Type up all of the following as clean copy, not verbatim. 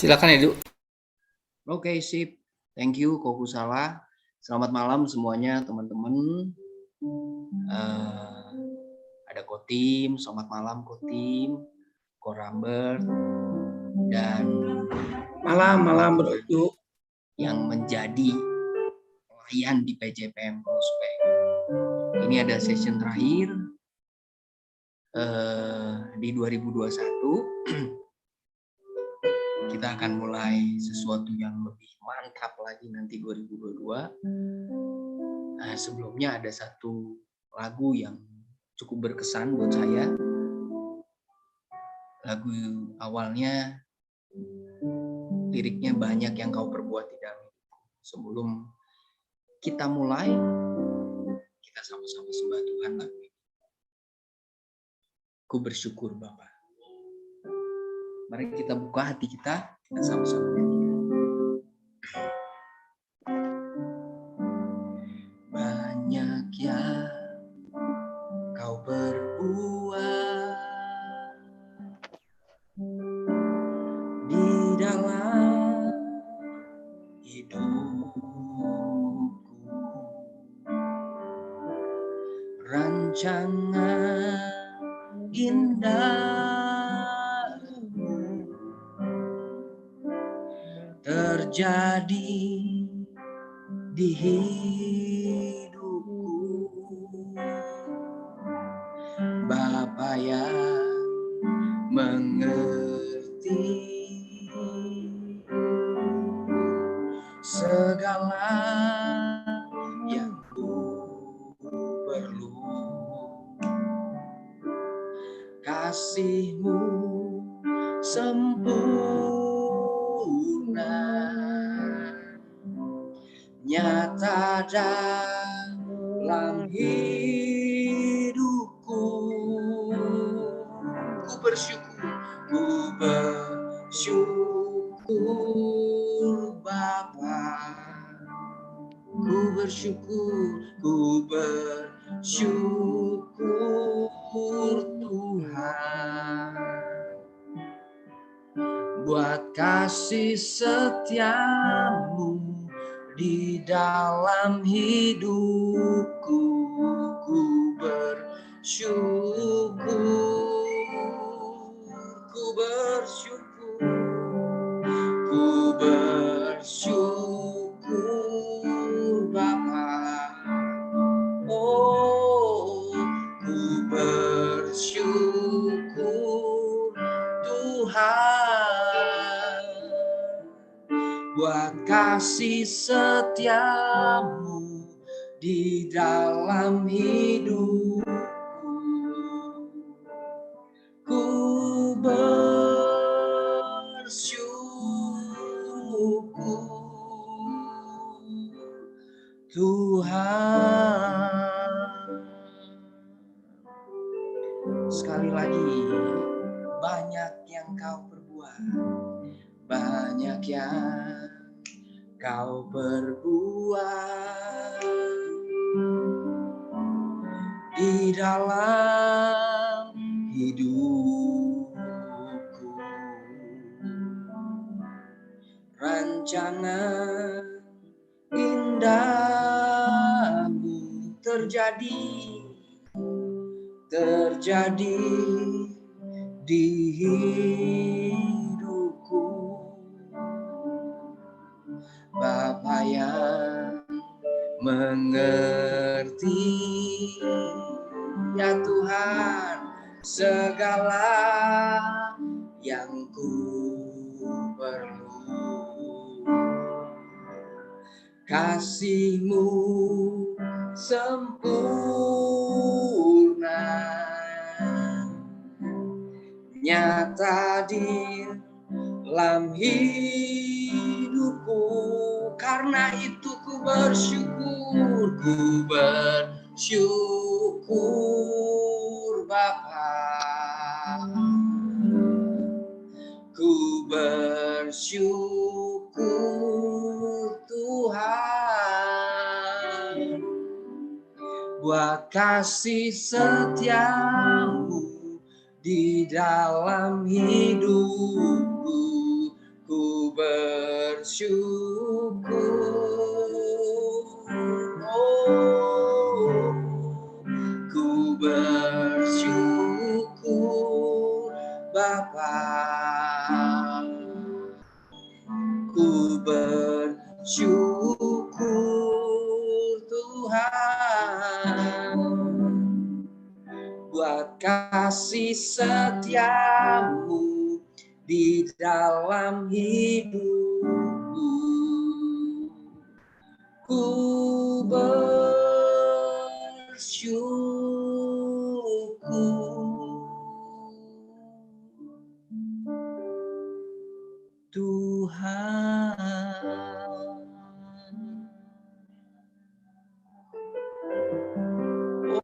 Silakan Edu. Oke, sip. Thank you, Koku Salah. Selamat malam semuanya, teman-teman. Ada Kotim, selamat malam Kotim, Korambert, dan malam Bro Edu yang menjadi pelayan di PJPM Prospek. Ini ada session terakhir di 2021. Kita akan mulai sesuatu yang lebih mantap lagi nanti 2022. Sebelumnya ada satu lagu yang cukup berkesan buat saya. Lagu awalnya liriknya banyak yang kau perbuat di dalam hidupku. Sebelum kita mulai, kita sama-sama sembah Tuhan lagu ini. Ku bersyukur Bapa. Mari kita buka hati kita sama-sama nyanyikan. Banyak yang kau perbuat di dalam hidupku, rancangan indahmu terjadi di hidupku. Bapa yang mengerti segala yang ku perlu, kasih-Mu sempurna, nyata dalam hidupku. Ku bersyukur Bapa. Ku bersyukur Tuhan, buat kasih setiamu di dalam hidupku. Ku bersyukur, ku bersyukur, ku bersyukur Bapa. Oh, ku bersyukur Tuhan, buat kasih setiamu di dalam hidupku. Ku bersyukur Tuhan. Sekali lagi, banyak yang kau perbuat, banyak yang kau perbuat di dalam hidupku. Rancangan indahmu terjadi di hidupku. Bapa yang mengerti, ya Tuhan, segala yang ku perlu, kasih-Mu sempurna, nyata di dalam hidupku. Karena itu ku bersyukur Bapa. Ku bersyukur Tuhan, buat kasih setiamu di dalam hidupku. Ku Oh, ku bersyukur Bapa, ku bersyukur Tuhan buat kasih setiamu di dalam hidupku. Ku bersyukur Tuhan.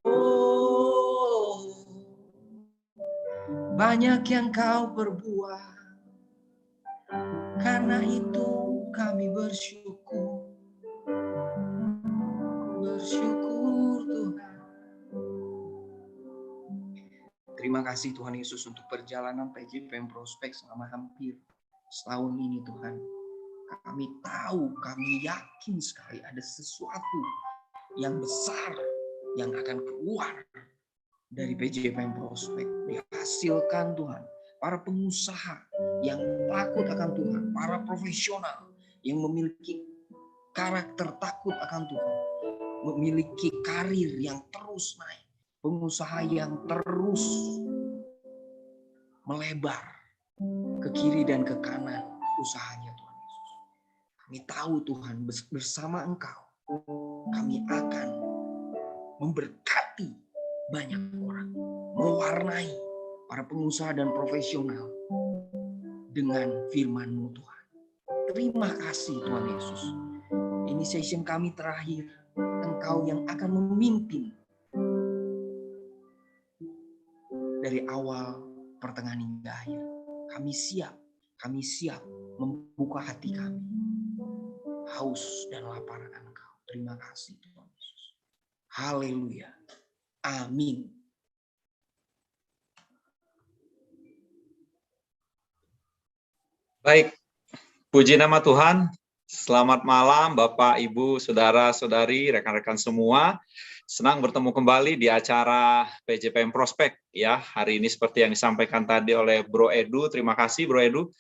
Oh, banyak yang kau perbuat, karena itu kami bersyukur. Bersyukur Tuhan. Terima kasih Tuhan Yesus untuk perjalanan PJPM Prospek selama hampir setahun ini Tuhan. Kami tahu, kami yakin sekali ada sesuatu yang besar yang akan keluar dari PJPM Prospek. Dihasilkan Tuhan. Para pengusaha yang takut akan Tuhan. Para profesional yang memiliki karakter takut akan Tuhan. Memiliki karir yang terus naik. Pengusaha yang terus melebar ke kiri dan ke kanan usahanya Tuhan Yesus. Kami tahu Tuhan bersama Engkau kami akan memberkati banyak orang, mewarnai para pengusaha dan profesional dengan firman-Mu Tuhan. Terima kasih Tuhan Yesus. Ini session kami terakhir. Engkau yang akan memimpin dari awal, pertengahan hingga akhir. Kami siap membuka hati kami. Haus dan lapar akan Engkau. Terima kasih Tuhan Yesus. Haleluya. Amin. Baik, puji nama Tuhan. Selamat malam Bapak, Ibu, Saudara-saudari, rekan-rekan semua. Senang bertemu kembali di acara PJPM Prospek ya. Hari ini seperti yang disampaikan tadi oleh Bro Edu. Terima kasih Bro Edu.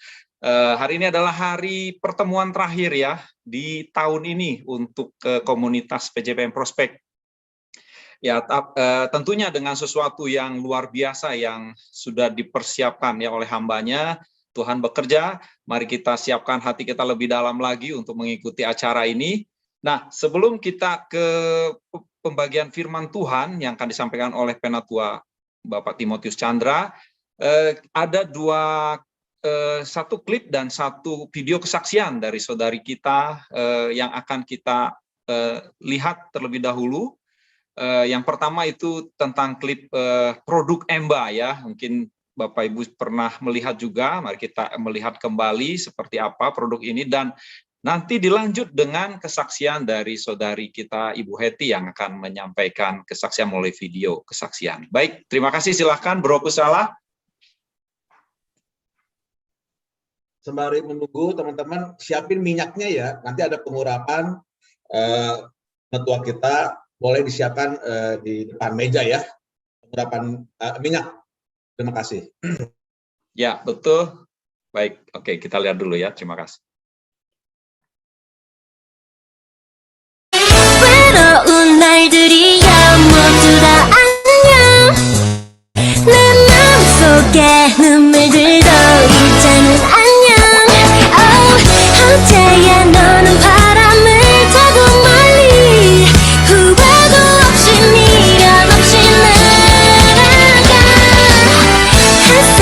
Hari ini adalah hari pertemuan terakhir ya di tahun ini untuk komunitas PJPM Prospek. Ya, tentunya dengan sesuatu yang luar biasa yang sudah dipersiapkan ya oleh hambanya. Tuhan bekerja, mari kita siapkan hati kita lebih dalam lagi untuk mengikuti acara ini. Nah, sebelum kita ke pembagian firman Tuhan yang akan disampaikan oleh Penatua Bapak Timotius Chandra, ada satu klip dan satu video kesaksian dari saudari kita yang akan kita lihat terlebih dahulu. Yang pertama itu tentang klip produk Emba ya, mungkin Bapak Ibu pernah melihat juga, mari kita melihat kembali seperti apa produk ini dan nanti dilanjut dengan kesaksian dari saudari kita Ibu Heti yang akan menyampaikan kesaksian melalui video kesaksian. Baik, terima kasih, silahkan Bro Kusala. Sembari menunggu teman-teman siapin minyaknya ya, nanti ada pengurapan ketua kita boleh disiapkan di depan meja ya, pengurapan minyak. Terima kasih. Ya, betul. Baik, oke, kita lihat dulu ya. Terima kasih. 외로운 날들이야 모두 다 안녕 내 마음속에 눈물들도 있자는 안녕 어제야 너는 바람을 타고 멀리 후회도 없이 미련 없이 날아가 햇살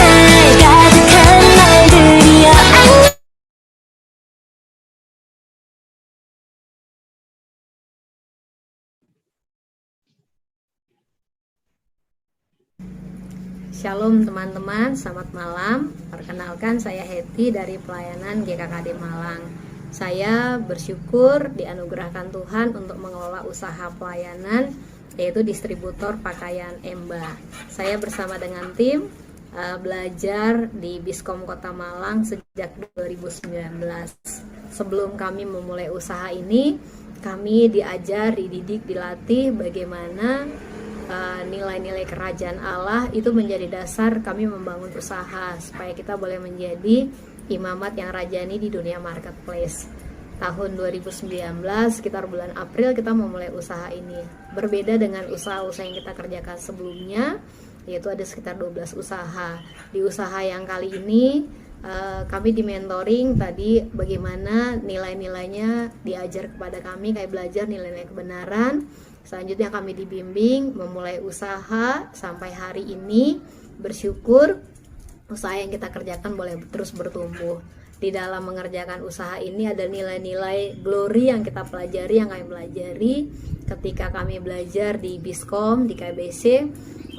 가득한 날들이야 안녕. Shalom teman-teman, selamat malam. Perkenalkan saya Heti dari pelayanan GKKD Malang. Saya bersyukur dianugerahkan Tuhan untuk mengelola usaha pelayanan yaitu distributor pakaian Emba. Saya bersama dengan tim belajar di Biskom Kota Malang sejak 2019. sebelum kami memulai usaha ini, kami diajar, dididik, dilatih bagaimana nilai-nilai kerajaan Allah itu menjadi dasar kami membangun usaha supaya kita boleh menjadi imamat yang rajani di dunia marketplace. Tahun 2019 sekitar bulan April kita memulai usaha ini. Berbeda dengan usaha-usaha yang kita kerjakan sebelumnya, yaitu ada sekitar 12 usaha. Di usaha yang kali ini kami di mentoring tadi bagaimana nilai-nilainya diajar kepada kami, kayak belajar nilai-nilai kebenaran. Selanjutnya kami dibimbing memulai usaha sampai hari ini. Bersyukur usaha yang kita kerjakan boleh terus bertumbuh. Di dalam mengerjakan usaha ini ada nilai-nilai glory yang kita pelajari, yang kami pelajari ketika kami belajar di Biskom, di KBC,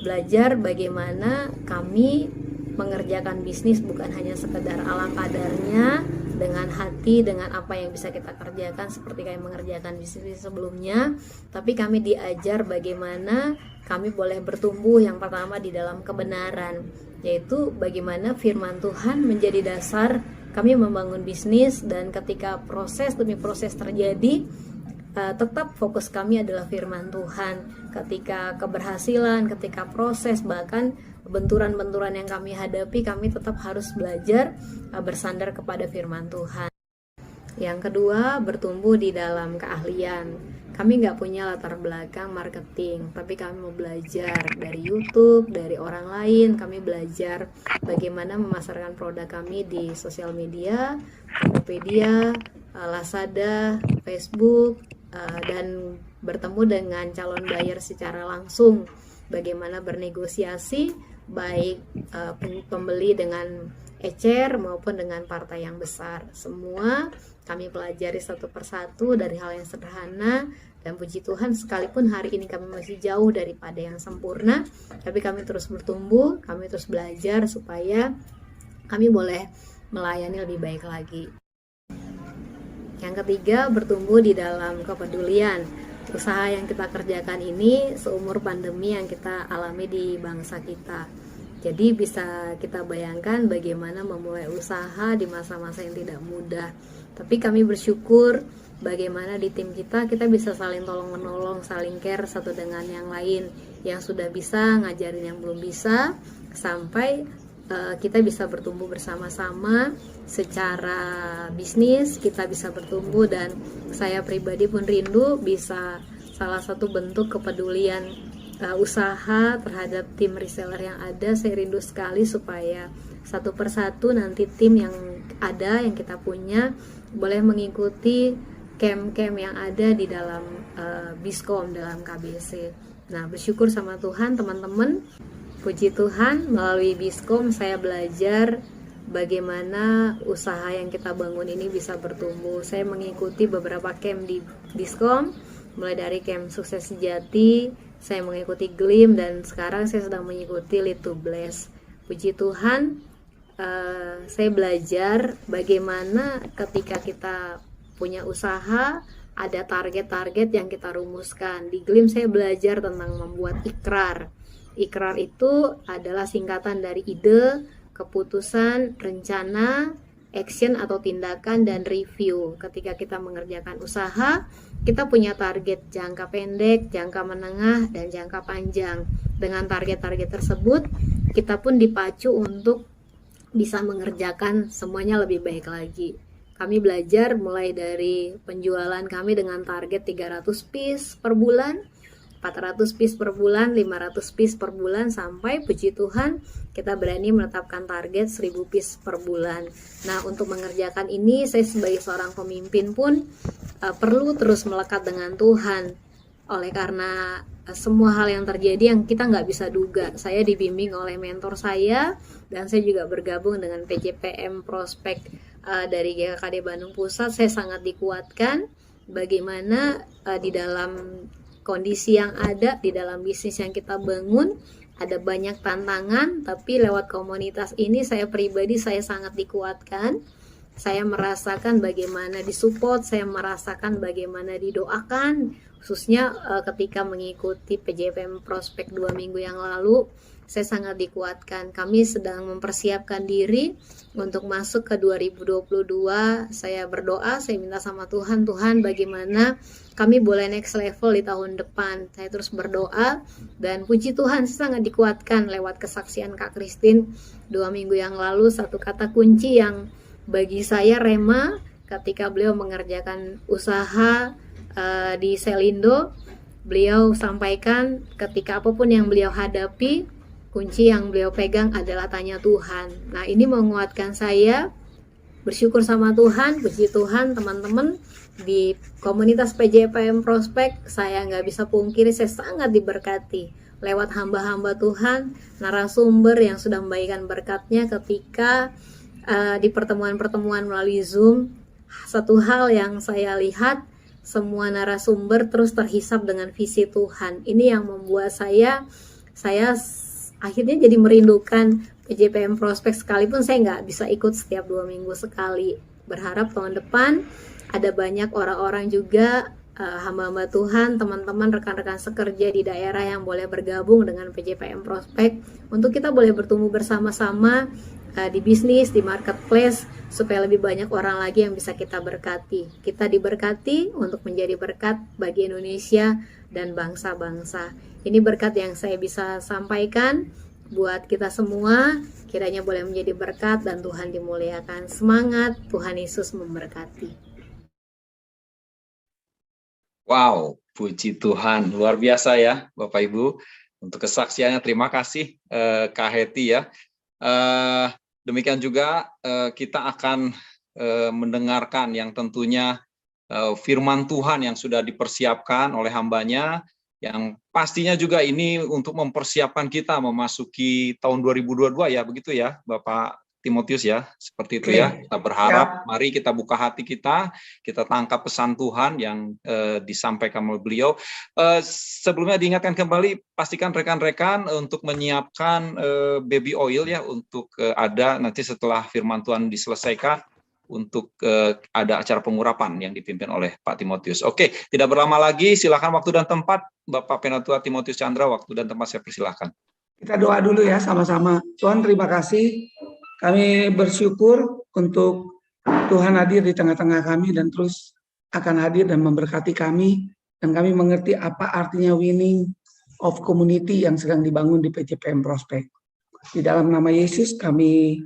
belajar bagaimana kami mengerjakan bisnis bukan hanya sekedar ala kadarnya, dengan hati, dengan apa yang bisa kita kerjakan seperti kami mengerjakan bisnis sebelumnya, tapi kami diajar bagaimana kami boleh bertumbuh yang pertama di dalam kebenaran, yaitu bagaimana firman Tuhan menjadi dasar kami membangun bisnis, dan ketika proses demi proses terjadi, tetap fokus kami adalah firman Tuhan. Ketika keberhasilan, ketika proses, bahkan benturan-benturan yang kami hadapi, kami tetap harus belajar bersandar kepada firman Tuhan. Yang kedua, bertumbuh di dalam keahlian. Kami nggak punya latar belakang marketing, tapi kami mau belajar dari YouTube, dari orang lain. Kami belajar bagaimana memasarkan produk kami di sosial media, Tokopedia, Lazada, Facebook, dan bertemu dengan calon buyer secara langsung. Bagaimana bernegosiasi, baik pembeli dengan ecer maupun dengan partai yang besar. Semua kami pelajari satu persatu dari hal yang sederhana, dan puji Tuhan sekalipun hari ini kami masih jauh daripada yang sempurna, tapi kami terus bertumbuh, kami terus belajar supaya kami boleh melayani lebih baik lagi. Yang ketiga, bertumbuh di dalam kepedulian. Usaha yang kita kerjakan ini seumur pandemi yang kita alami di bangsa kita. Jadi bisa kita bayangkan bagaimana memulai usaha di masa-masa yang tidak mudah. Tapi kami bersyukur bagaimana di tim kita bisa saling tolong-menolong, saling care satu dengan yang lain. Yang sudah bisa ngajarin yang belum bisa, sampai kita bisa bertumbuh bersama-sama secara bisnis. Kita bisa bertumbuh, dan saya pribadi pun rindu bisa salah satu bentuk kepedulian usaha terhadap tim reseller yang ada. Saya rindu sekali supaya satu persatu nanti tim yang ada, yang kita punya, boleh mengikuti camp-camp yang ada di dalam Biskom, dalam KBC. Nah, bersyukur sama Tuhan teman-teman. Puji Tuhan, melalui Biskom saya belajar bagaimana usaha yang kita bangun ini bisa bertumbuh. Saya mengikuti beberapa camp di Biskom, mulai dari camp Sukses Sejati, saya mengikuti Glim, dan sekarang saya sedang mengikuti Lead to Bless. Puji Tuhan, saya belajar bagaimana ketika kita punya usaha, ada target-target yang kita rumuskan. Di Glim saya belajar tentang membuat ikrar. Ikrar itu adalah singkatan dari ide, keputusan, rencana, action atau tindakan, dan review. Ketika kita mengerjakan usaha, kita punya target jangka pendek, jangka menengah, dan jangka panjang. Dengan target-target tersebut, kita pun dipacu untuk bisa mengerjakan semuanya lebih baik lagi. Kami belajar mulai dari penjualan kami dengan target 300 piece per bulan, 400 piece per bulan, 500 piece per bulan, sampai puji Tuhan kita berani menetapkan target 1000 piece per bulan. Nah, untuk mengerjakan ini saya sebagai seorang pemimpin pun perlu terus melekat dengan Tuhan. Oleh karena semua hal yang terjadi yang kita nggak bisa duga, saya dibimbing oleh mentor saya, dan saya juga bergabung dengan PJPM Prospek dari GKKD Bandung Pusat. Saya sangat dikuatkan bagaimana di dalam kondisi yang ada, di dalam bisnis yang kita bangun, ada banyak tantangan, tapi lewat komunitas ini saya pribadi saya sangat dikuatkan. Saya merasakan bagaimana disupport, saya merasakan bagaimana didoakan, khususnya ketika mengikuti PJPM Prospek 2 minggu yang lalu. saya sangat dikuatkan. Kami sedang mempersiapkan diri untuk masuk ke 2022. Saya berdoa, saya minta sama Tuhan, Tuhan bagaimana kami boleh next level di tahun depan. Saya terus berdoa dan puji Tuhan saya sangat dikuatkan lewat kesaksian Kak Christine 2 minggu yang lalu. Satu kata kunci yang bagi saya rema ketika beliau mengerjakan usaha di Selindo, beliau sampaikan ketika apapun yang beliau hadapi, kunci yang beliau pegang adalah tanya Tuhan. Nah, ini menguatkan saya, bersyukur sama Tuhan, puji Tuhan teman-teman di komunitas PJPM Prospek. Saya nggak bisa pungkiri, saya sangat diberkati lewat hamba-hamba Tuhan, narasumber yang sudah membagikan berkatnya ketika di pertemuan-pertemuan melalui Zoom. Satu hal yang saya lihat, semua narasumber terus terhisap dengan visi Tuhan. Ini yang membuat saya akhirnya jadi merindukan PJPM Prospek, sekalipun saya nggak bisa ikut setiap 2 minggu sekali. Berharap tahun depan ada banyak orang-orang juga, hamba-hamba Tuhan, teman-teman, rekan-rekan sekerja di daerah yang boleh bergabung dengan PJPM Prospek untuk kita boleh bertumbuh bersama-sama di bisnis, di marketplace, supaya lebih banyak orang lagi yang bisa kita berkati. Kita diberkati untuk menjadi berkat bagi Indonesia dan bangsa-bangsa. Ini berkat yang saya bisa sampaikan buat kita semua, kiranya boleh menjadi berkat dan Tuhan dimuliakan. Semangat, Tuhan Yesus memberkati. Wow, puji Tuhan, luar biasa ya Bapak Ibu untuk kesaksiannya. Terima kasih Kak Heti ya. Demikian juga kita akan mendengarkan yang tentunya firman Tuhan yang sudah dipersiapkan oleh hambanya, yang pastinya juga ini untuk mempersiapkan kita memasuki tahun 2022 ya, begitu ya Bapak Timotius ya, seperti itu ya. Kita berharap, mari kita buka hati kita tangkap pesan Tuhan yang disampaikan oleh beliau. Sebelumnya diingatkan kembali, pastikan rekan-rekan untuk menyiapkan baby oil ya, untuk ada nanti setelah firman Tuhan diselesaikan, untuk ada acara pengurapan yang dipimpin oleh Pak Timotius. Oke, tidak berlama lagi, silakan waktu dan tempat, Bapak Penatua Timotius Chandra, waktu dan tempat saya persilahkan. Kita doa dulu ya sama-sama. Tuhan, terima kasih. Kami bersyukur untuk Tuhan hadir di tengah-tengah kami dan terus akan hadir dan memberkati kami. Dan kami mengerti apa artinya winning of community yang sedang dibangun di PJPM Prospek. Di dalam nama Yesus kami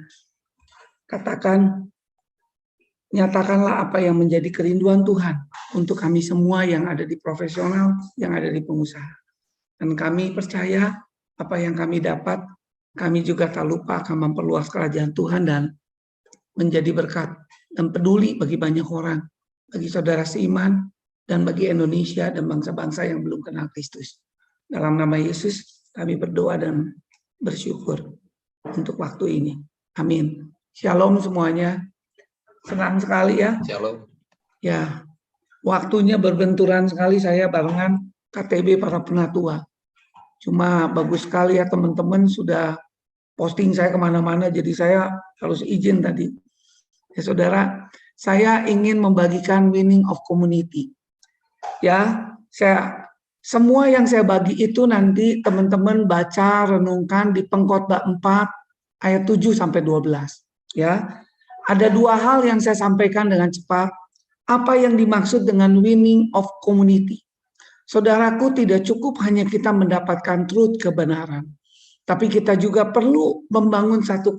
katakan, nyatakanlah apa yang menjadi kerinduan Tuhan untuk kami semua yang ada di profesional, yang ada di pengusaha. Dan kami percaya apa yang kami dapat, kami juga tak lupa akan memperluas kerajaan Tuhan dan menjadi berkat dan peduli bagi banyak orang, bagi saudara seiman, dan bagi Indonesia dan bangsa-bangsa yang belum kenal Kristus. Dalam nama Yesus kami berdoa dan bersyukur untuk waktu ini. Amin. Shalom semuanya. Senang sekali ya. Shalom. Ya, waktunya berbenturan sekali saya barengan KTB para penatua. Cuma bagus sekali ya teman-teman sudah posting saya kemana-mana, jadi saya harus izin tadi. Ya saudara, saya ingin membagikan winning of community. Ya, semua yang saya bagi itu nanti teman-teman baca, renungkan di Pengkhotbah 4 ayat 7 sampai 12. Ya, ada 2 hal yang saya sampaikan dengan cepat. Apa yang dimaksud dengan winning of community? Saudaraku, tidak cukup hanya kita mendapatkan truth, kebenaran, tapi kita juga perlu membangun satu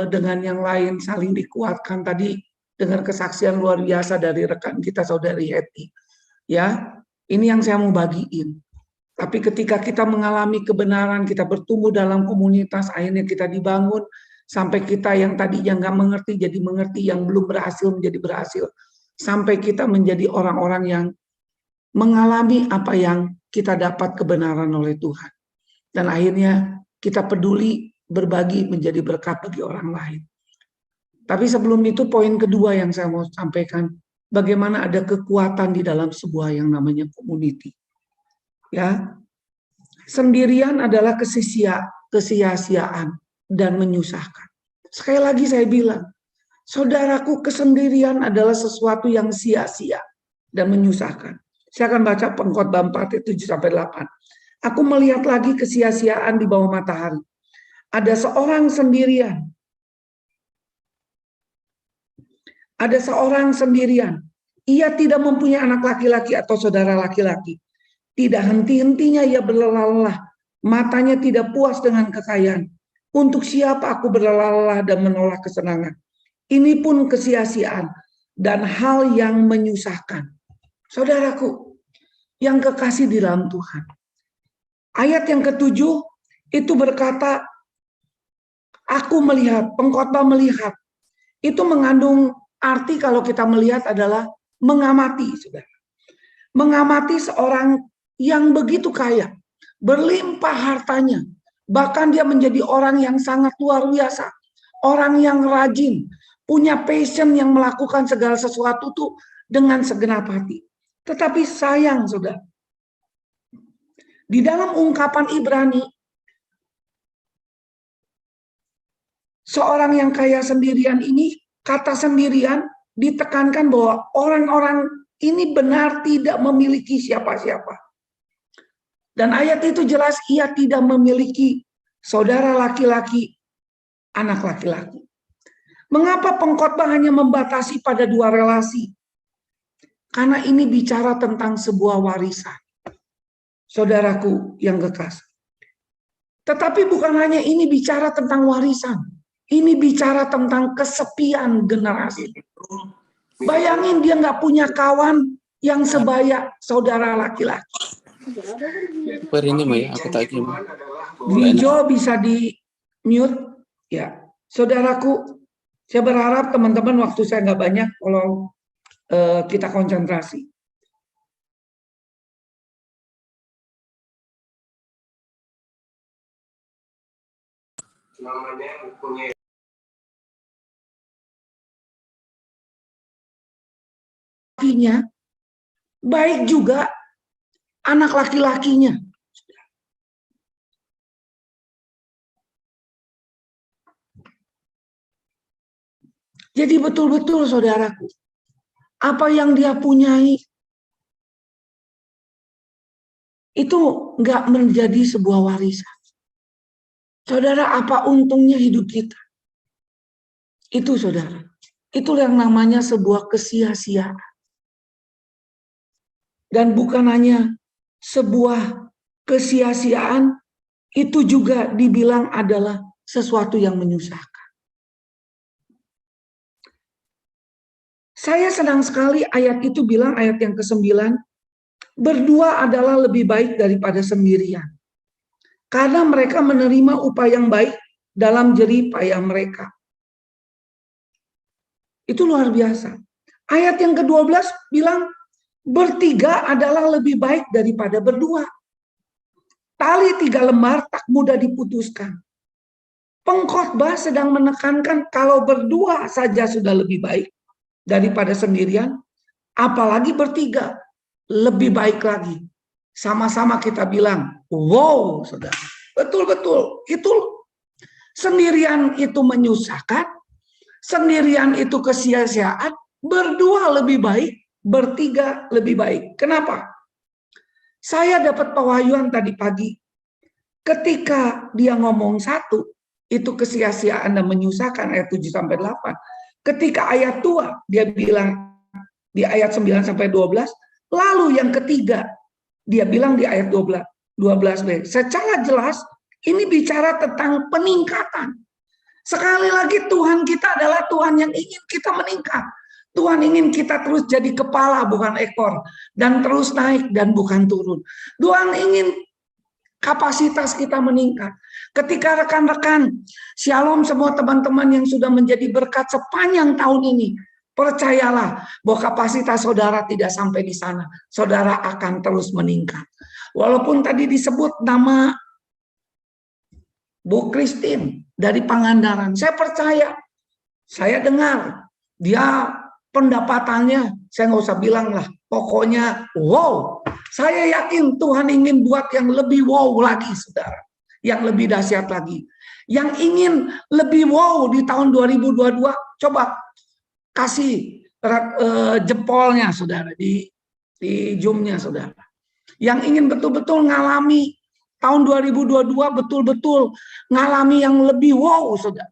dengan yang lain, saling dikuatkan. Tadi dengar kesaksian luar biasa dari rekan kita Saudari Heti. Ya, ini yang saya mau bagiin. Tapi ketika kita mengalami kebenaran, kita bertumbuh dalam komunitas, akhirnya kita dibangun sampai kita yang tadinya nggak mengerti jadi mengerti, yang belum berhasil menjadi berhasil, sampai kita menjadi orang-orang yang mengalami apa yang kita dapat kebenaran oleh Tuhan. Dan akhirnya kita peduli berbagi menjadi berkat bagi orang lain. Tapi sebelum itu poin kedua yang saya mau sampaikan, bagaimana ada kekuatan di dalam sebuah yang namanya community. Ya, sendirian adalah kesia-siaan dan menyusahkan. Sekali lagi saya bilang, saudaraku, kesendirian adalah sesuatu yang sia-sia dan menyusahkan. Saya akan baca Pengkhotbah 4 ayat 7 sampai 8. aku melihat lagi kesia-siaan di bawah matahari. Ada seorang sendirian. Ada seorang sendirian. Ia tidak mempunyai anak laki-laki atau saudara laki-laki. Tidak henti-hentinya ia berlelah-lelah. Matanya tidak puas dengan kekayaan. Untuk siapa aku berlelah-lelah dan menolak kesenangan? Ini pun kesia-siaan dan hal yang menyusahkan. Saudaraku, yang kekasih di dalam Tuhan. Ayat yang ke-7 itu berkata, aku melihat, pengkhotbah melihat. Itu mengandung arti kalau kita melihat adalah mengamati, saudara. Mengamati seorang yang begitu kaya, berlimpah hartanya, bahkan dia menjadi orang yang sangat luar biasa, orang yang rajin, punya passion yang melakukan segala sesuatu tuh dengan segenap hati. Tetapi sayang, saudara, di dalam ungkapan Ibrani, seorang yang kaya sendirian ini, kata sendirian ditekankan bahwa orang-orang ini benar tidak memiliki siapa-siapa. Dan ayat itu jelas ia tidak memiliki saudara laki-laki, anak laki-laki. Mengapa pengkhotbah hanya membatasi pada 2 relasi? Karena ini bicara tentang sebuah warisan. Saudaraku yang kekasih. Tetapi bukan hanya ini bicara tentang warisan. Ini bicara tentang kesepian generasi. Bayangin dia nggak punya kawan yang sebaya saudara laki-laki. Lijo bisa di mute ya, saudaraku. Saya berharap teman-teman waktu saya nggak banyak, kalau kita konsentrasi. Baik juga anak laki-lakinya. Jadi betul-betul saudaraku, apa yang dia punyai itu nggak menjadi sebuah warisan. Saudara, apa untungnya hidup kita? Itu saudara, itu yang namanya sebuah kesia-siaan. Dan bukan hanya sebuah kesia-siaan, itu juga dibilang adalah sesuatu yang menyusahkan. Saya senang sekali ayat itu bilang, ayat yang ke-9, berdua adalah lebih baik daripada sendirian. Karena mereka menerima upah yang baik dalam jerih payah mereka. Itu luar biasa. Ayat yang ke-12 bilang, bertiga adalah lebih baik daripada berdua. Tali 3 lembar tak mudah diputuskan. Pengkhotbah sedang menekankan kalau berdua saja sudah lebih baik daripada sendirian, apalagi bertiga, lebih baik lagi. Sama-sama kita bilang, wow, saudara. Betul-betul, itu sendirian itu menyusahkan, sendirian itu kesia-siaan, berdua lebih baik, bertiga lebih baik. Kenapa? Saya dapat pewahyuan tadi pagi, ketika dia ngomong 1, itu kesia-siaan dan menyusahkan, ayat 7-8. Ketika ayat 2, dia bilang di ayat 9-12, lalu yang ketiga, dia bilang di ayat 12b. Secara jelas, ini bicara tentang peningkatan. Sekali lagi Tuhan kita adalah Tuhan yang ingin kita meningkat. Tuhan ingin kita terus jadi kepala bukan ekor. Dan terus naik dan bukan turun. Tuhan ingin kapasitas kita meningkat. Ketika rekan-rekan, shalom semua teman-teman yang sudah menjadi berkat sepanjang tahun ini, percayalah bahwa kapasitas saudara tidak sampai di sana. Saudara akan terus meningkat. Walaupun tadi disebut nama Bu Christine dari Pangandaran, saya percaya, saya dengar dia pendapatannya, saya nggak usah bilang lah, pokoknya wow. Saya yakin Tuhan ingin buat yang lebih wow lagi, saudara. Yang lebih dahsyat lagi. Yang ingin lebih wow di tahun 2022, coba kasih jempolnya, saudara, di Zoom-nya, saudara. Yang ingin betul-betul ngalami tahun 2022 betul-betul ngalami yang lebih wow, saudara.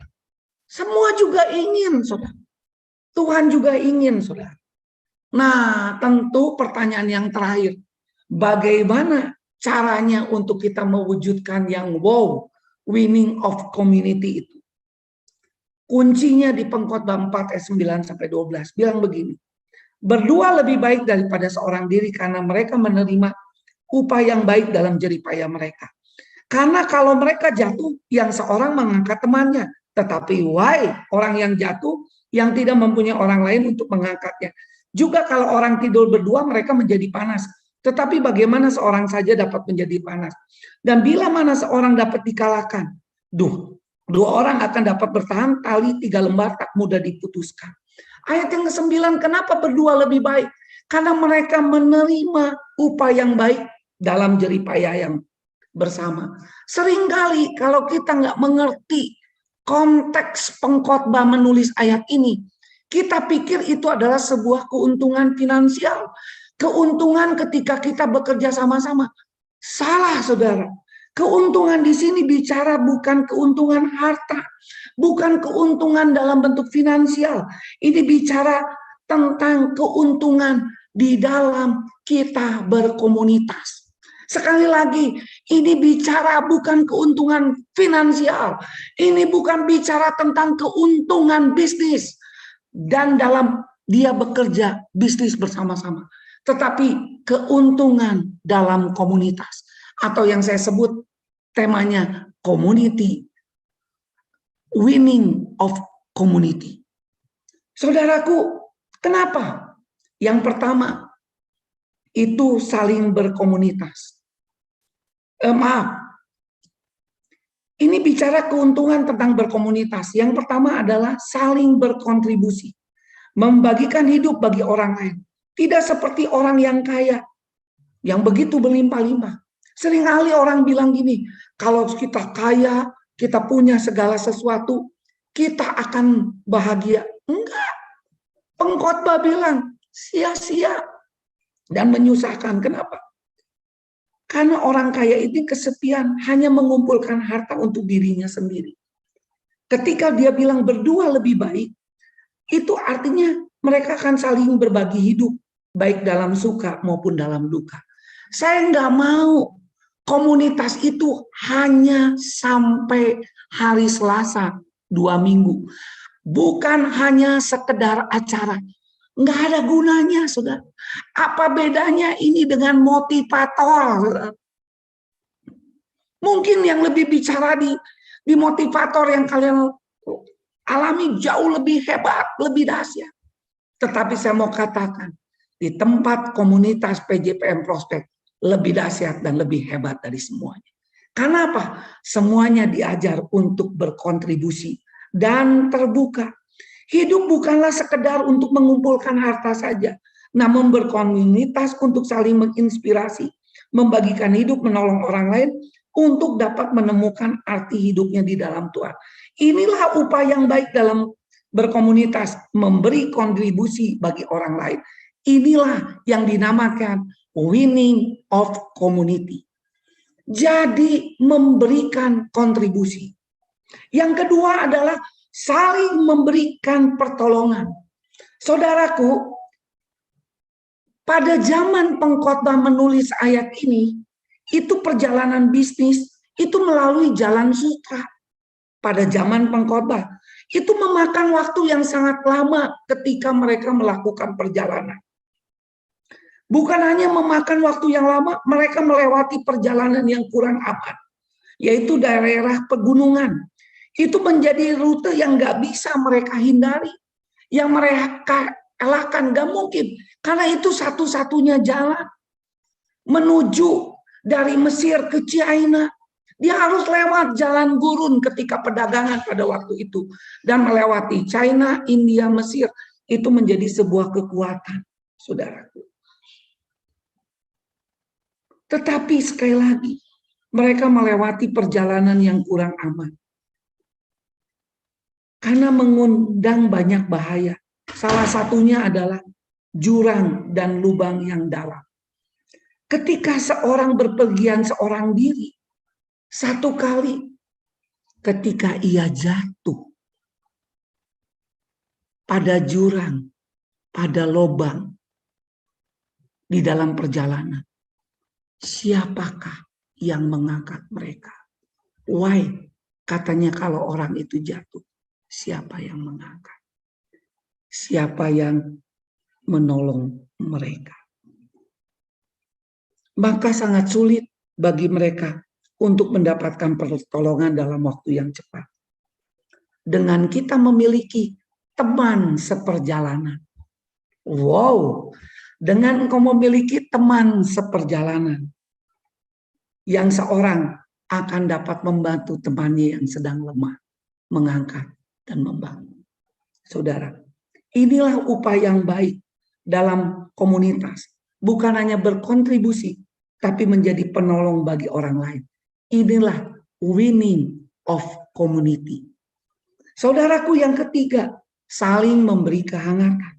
Semua juga ingin, saudara. Tuhan juga ingin, saudara. Nah, tentu pertanyaan yang terakhir, bagaimana caranya untuk kita mewujudkan yang wow, winning of community itu? Kuncinya di Pengkhotbah 4 ayat 9 sampai 12 bilang begini. Berdua lebih baik daripada seorang diri karena mereka menerima upah yang baik dalam jeripaya mereka. Karena kalau mereka jatuh, yang seorang mengangkat temannya. Tetapi why orang yang jatuh yang tidak mempunyai orang lain untuk mengangkatnya. Juga kalau orang tidur berdua mereka menjadi panas. Tetapi bagaimana seorang saja dapat menjadi panas? Dan bila mana seorang dapat dikalahkan, dua orang akan dapat bertahan, tali 3 lembar tak mudah diputuskan. Ayat yang ke-9, kenapa berdua lebih baik? Karena mereka menerima upah yang baik dalam jeripaya yang bersama. Seringkali kalau kita nggak mengerti konteks pengkhotbah menulis ayat ini, kita pikir itu adalah sebuah keuntungan finansial. Keuntungan ketika kita bekerja sama-sama. Salah, saudara. Keuntungan di sini bicara bukan keuntungan harta, bukan keuntungan dalam bentuk finansial. Ini bicara tentang keuntungan di dalam kita berkomunitas. Sekali lagi, ini bicara bukan keuntungan finansial. Ini bukan bicara tentang keuntungan bisnis. Dan dalam dia bekerja bisnis bersama-sama. Tetapi keuntungan dalam komunitas. Atau yang saya sebut temanya community. Winning of community. Saudaraku, kenapa? Yang pertama, itu saling berkomunitas. Ini bicara keuntungan tentang berkomunitas. Yang pertama adalah saling berkontribusi. Membagikan hidup bagi orang lain. Tidak seperti orang yang kaya. Yang begitu berlimpah-limpah. Seringkali orang bilang gini, kalau kita kaya, kita punya segala sesuatu, kita akan bahagia. Enggak. Pengkhotbah bilang, sia-sia dan menyusahkan. Kenapa? Karena orang kaya ini kesepian, hanya mengumpulkan harta untuk dirinya sendiri. Ketika dia bilang berdua lebih baik, itu artinya mereka akan saling berbagi hidup, baik dalam suka maupun dalam duka. Saya nggak mau komunitas itu hanya sampai hari Selasa 2 minggu. Bukan hanya sekedar acara. Nggak ada gunanya, saudara. Apa bedanya ini dengan motivator, saudara? Mungkin yang lebih bicara di motivator yang kalian alami jauh lebih hebat, lebih dahsyat. Tetapi saya mau katakan, di tempat komunitas PJPM Prospek, lebih dahsyat dan lebih hebat dari semuanya. Karena apa? Semuanya diajar untuk berkontribusi dan terbuka. Hidup bukanlah sekedar untuk mengumpulkan harta saja, namun berkomunitas untuk saling menginspirasi, membagikan hidup, menolong orang lain, untuk dapat menemukan arti hidupnya di dalam Tuhan. Inilah upah yang baik dalam berkomunitas, memberi kontribusi bagi orang lain. Inilah yang dinamakan winning of community. Jadi memberikan kontribusi. Yang kedua adalah saling memberikan pertolongan. Saudaraku, pada zaman pengkhotbah menulis ayat ini, itu perjalanan bisnis, itu melalui jalan sutra. Pada zaman pengkhotbah, itu memakan waktu yang sangat lama ketika mereka melakukan perjalanan. Bukan hanya memakan waktu yang lama, mereka melewati perjalanan yang kurang aman, yaitu daerah pegunungan. Itu menjadi rute yang nggak bisa mereka hindari, yang mereka elakkan, nggak mungkin, karena itu satu-satunya jalan menuju dari Mesir ke China. Dia harus lewat jalan gurun ketika perdagangan pada waktu itu, dan melewati China, India, Mesir. Itu menjadi sebuah kekuatan, saudaraku. Tetapi sekali lagi, mereka melewati perjalanan yang kurang aman. Karena mengundang banyak bahaya. Salah satunya adalah jurang dan lubang yang dalam. Ketika seorang berpergian seorang diri, Satu kali ketika ia jatuh pada jurang, pada lubang di dalam perjalanan, siapakah yang mengangkat mereka? Why? Katanya kalau orang itu jatuh, siapa yang mengangkat? Siapa yang menolong mereka? Maka sangat sulit bagi mereka untuk mendapatkan pertolongan dalam waktu yang cepat. Dengan kita memiliki teman seperjalanan. Wow, dengan engkau memiliki teman seperjalanan, yang seorang akan dapat membantu temannya yang sedang lemah, mengangkat dan membangun. Saudara, inilah upaya yang baik dalam komunitas. Bukan hanya berkontribusi, tapi menjadi penolong bagi orang lain. Inilah winning of community. Saudaraku, yang ketiga, saling memberi kehangatan.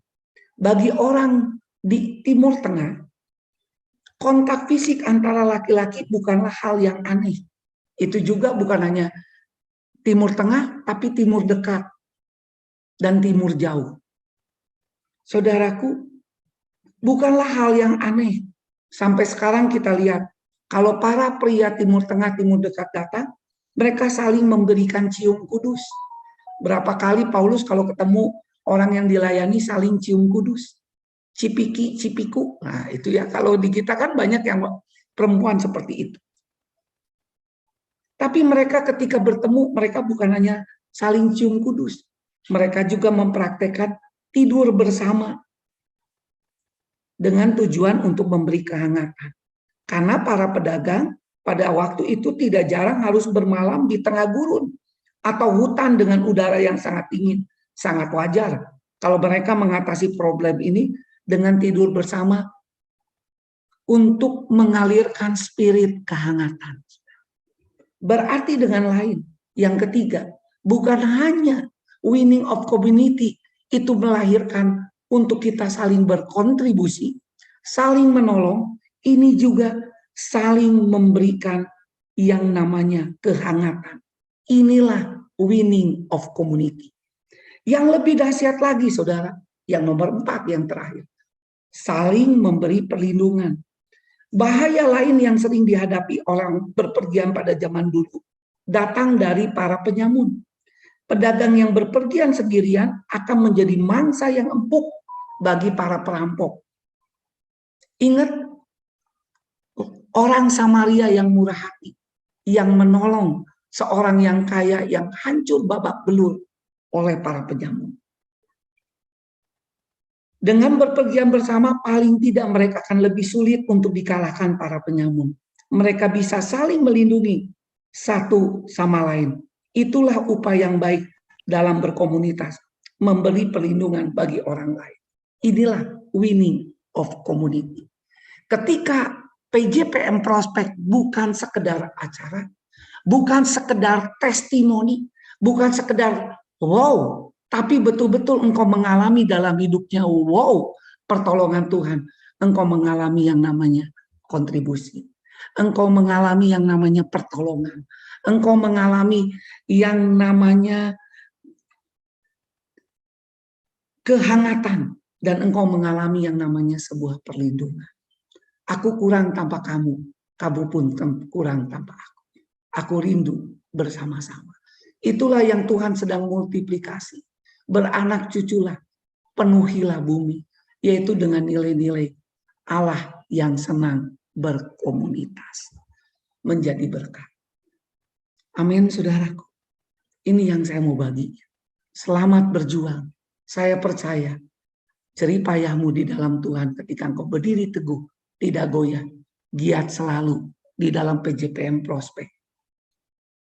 Bagi orang di Timur Tengah, kontak fisik antara laki-laki bukanlah hal yang aneh. Itu juga bukan hanya Timur Tengah, tapi Timur Dekat dan Timur Jauh. Saudaraku, bukanlah hal yang aneh. Sampai sekarang kita lihat, kalau para pria Timur Tengah, Timur Dekat datang, mereka saling memberikan cium kudus. Berapa kali Paulus kalau ketemu orang yang dilayani saling cium kudus. Cipiki, cipiku. Nah itu ya, kalau di kita kan banyak yang perempuan seperti itu. Tapi mereka ketika bertemu, mereka bukan hanya saling cium kudus. Mereka juga mempraktekkan tidur bersama. Dengan tujuan untuk memberi kehangatan. Karena para pedagang pada waktu itu tidak jarang harus bermalam di tengah gurun. Atau hutan dengan udara yang sangat dingin. Sangat wajar kalau mereka mengatasi problem ini dengan tidur bersama untuk mengalirkan spirit kehangatan. Berarti dengan lain, yang ketiga, bukan hanya winning of community itu melahirkan untuk kita saling berkontribusi, saling menolong, ini juga saling memberikan yang namanya kehangatan. Inilah winning of community. Yang lebih dahsyat lagi, saudara, yang nomor 4, yang terakhir, saling memberi perlindungan. Bahaya lain yang sering dihadapi orang berpergian pada zaman dulu datang dari para penyamun. Pedagang yang berpergian sendirian akan menjadi mangsa yang empuk bagi para perampok. Ingat orang Samaria yang murah hati, yang menolong seorang yang kaya yang hancur babak belur oleh para penyamun. Dengan berpergian bersama, paling tidak mereka akan lebih sulit untuk dikalahkan para penyamun. Mereka bisa saling melindungi satu sama lain. Itulah upaya yang baik dalam berkomunitas, memberi perlindungan bagi orang lain. Inilah winning of community. Ketika PJPM Prospek bukan sekedar acara, bukan sekedar testimoni, bukan sekedar wow, tapi betul-betul engkau mengalami dalam hidupnya, wow, pertolongan Tuhan. Engkau mengalami yang namanya kontribusi. Engkau mengalami yang namanya pertolongan. Engkau mengalami yang namanya kehangatan. Dan engkau mengalami yang namanya sebuah perlindungan. Aku kurang tanpa kamu, kamu pun kurang tanpa aku. Aku rindu bersama-sama. Itulah yang Tuhan sedang multiplikasi. Beranak cuculah, penuhilah bumi, yaitu dengan nilai-nilai Allah yang senang berkomunitas, menjadi berkat. Amin, saudaraku. Ini yang saya mau bagi. Selamat berjuang. Saya percaya jerih payahmu di dalam Tuhan ketika engkau berdiri teguh, tidak goyah, giat selalu di dalam PJPM Prospek.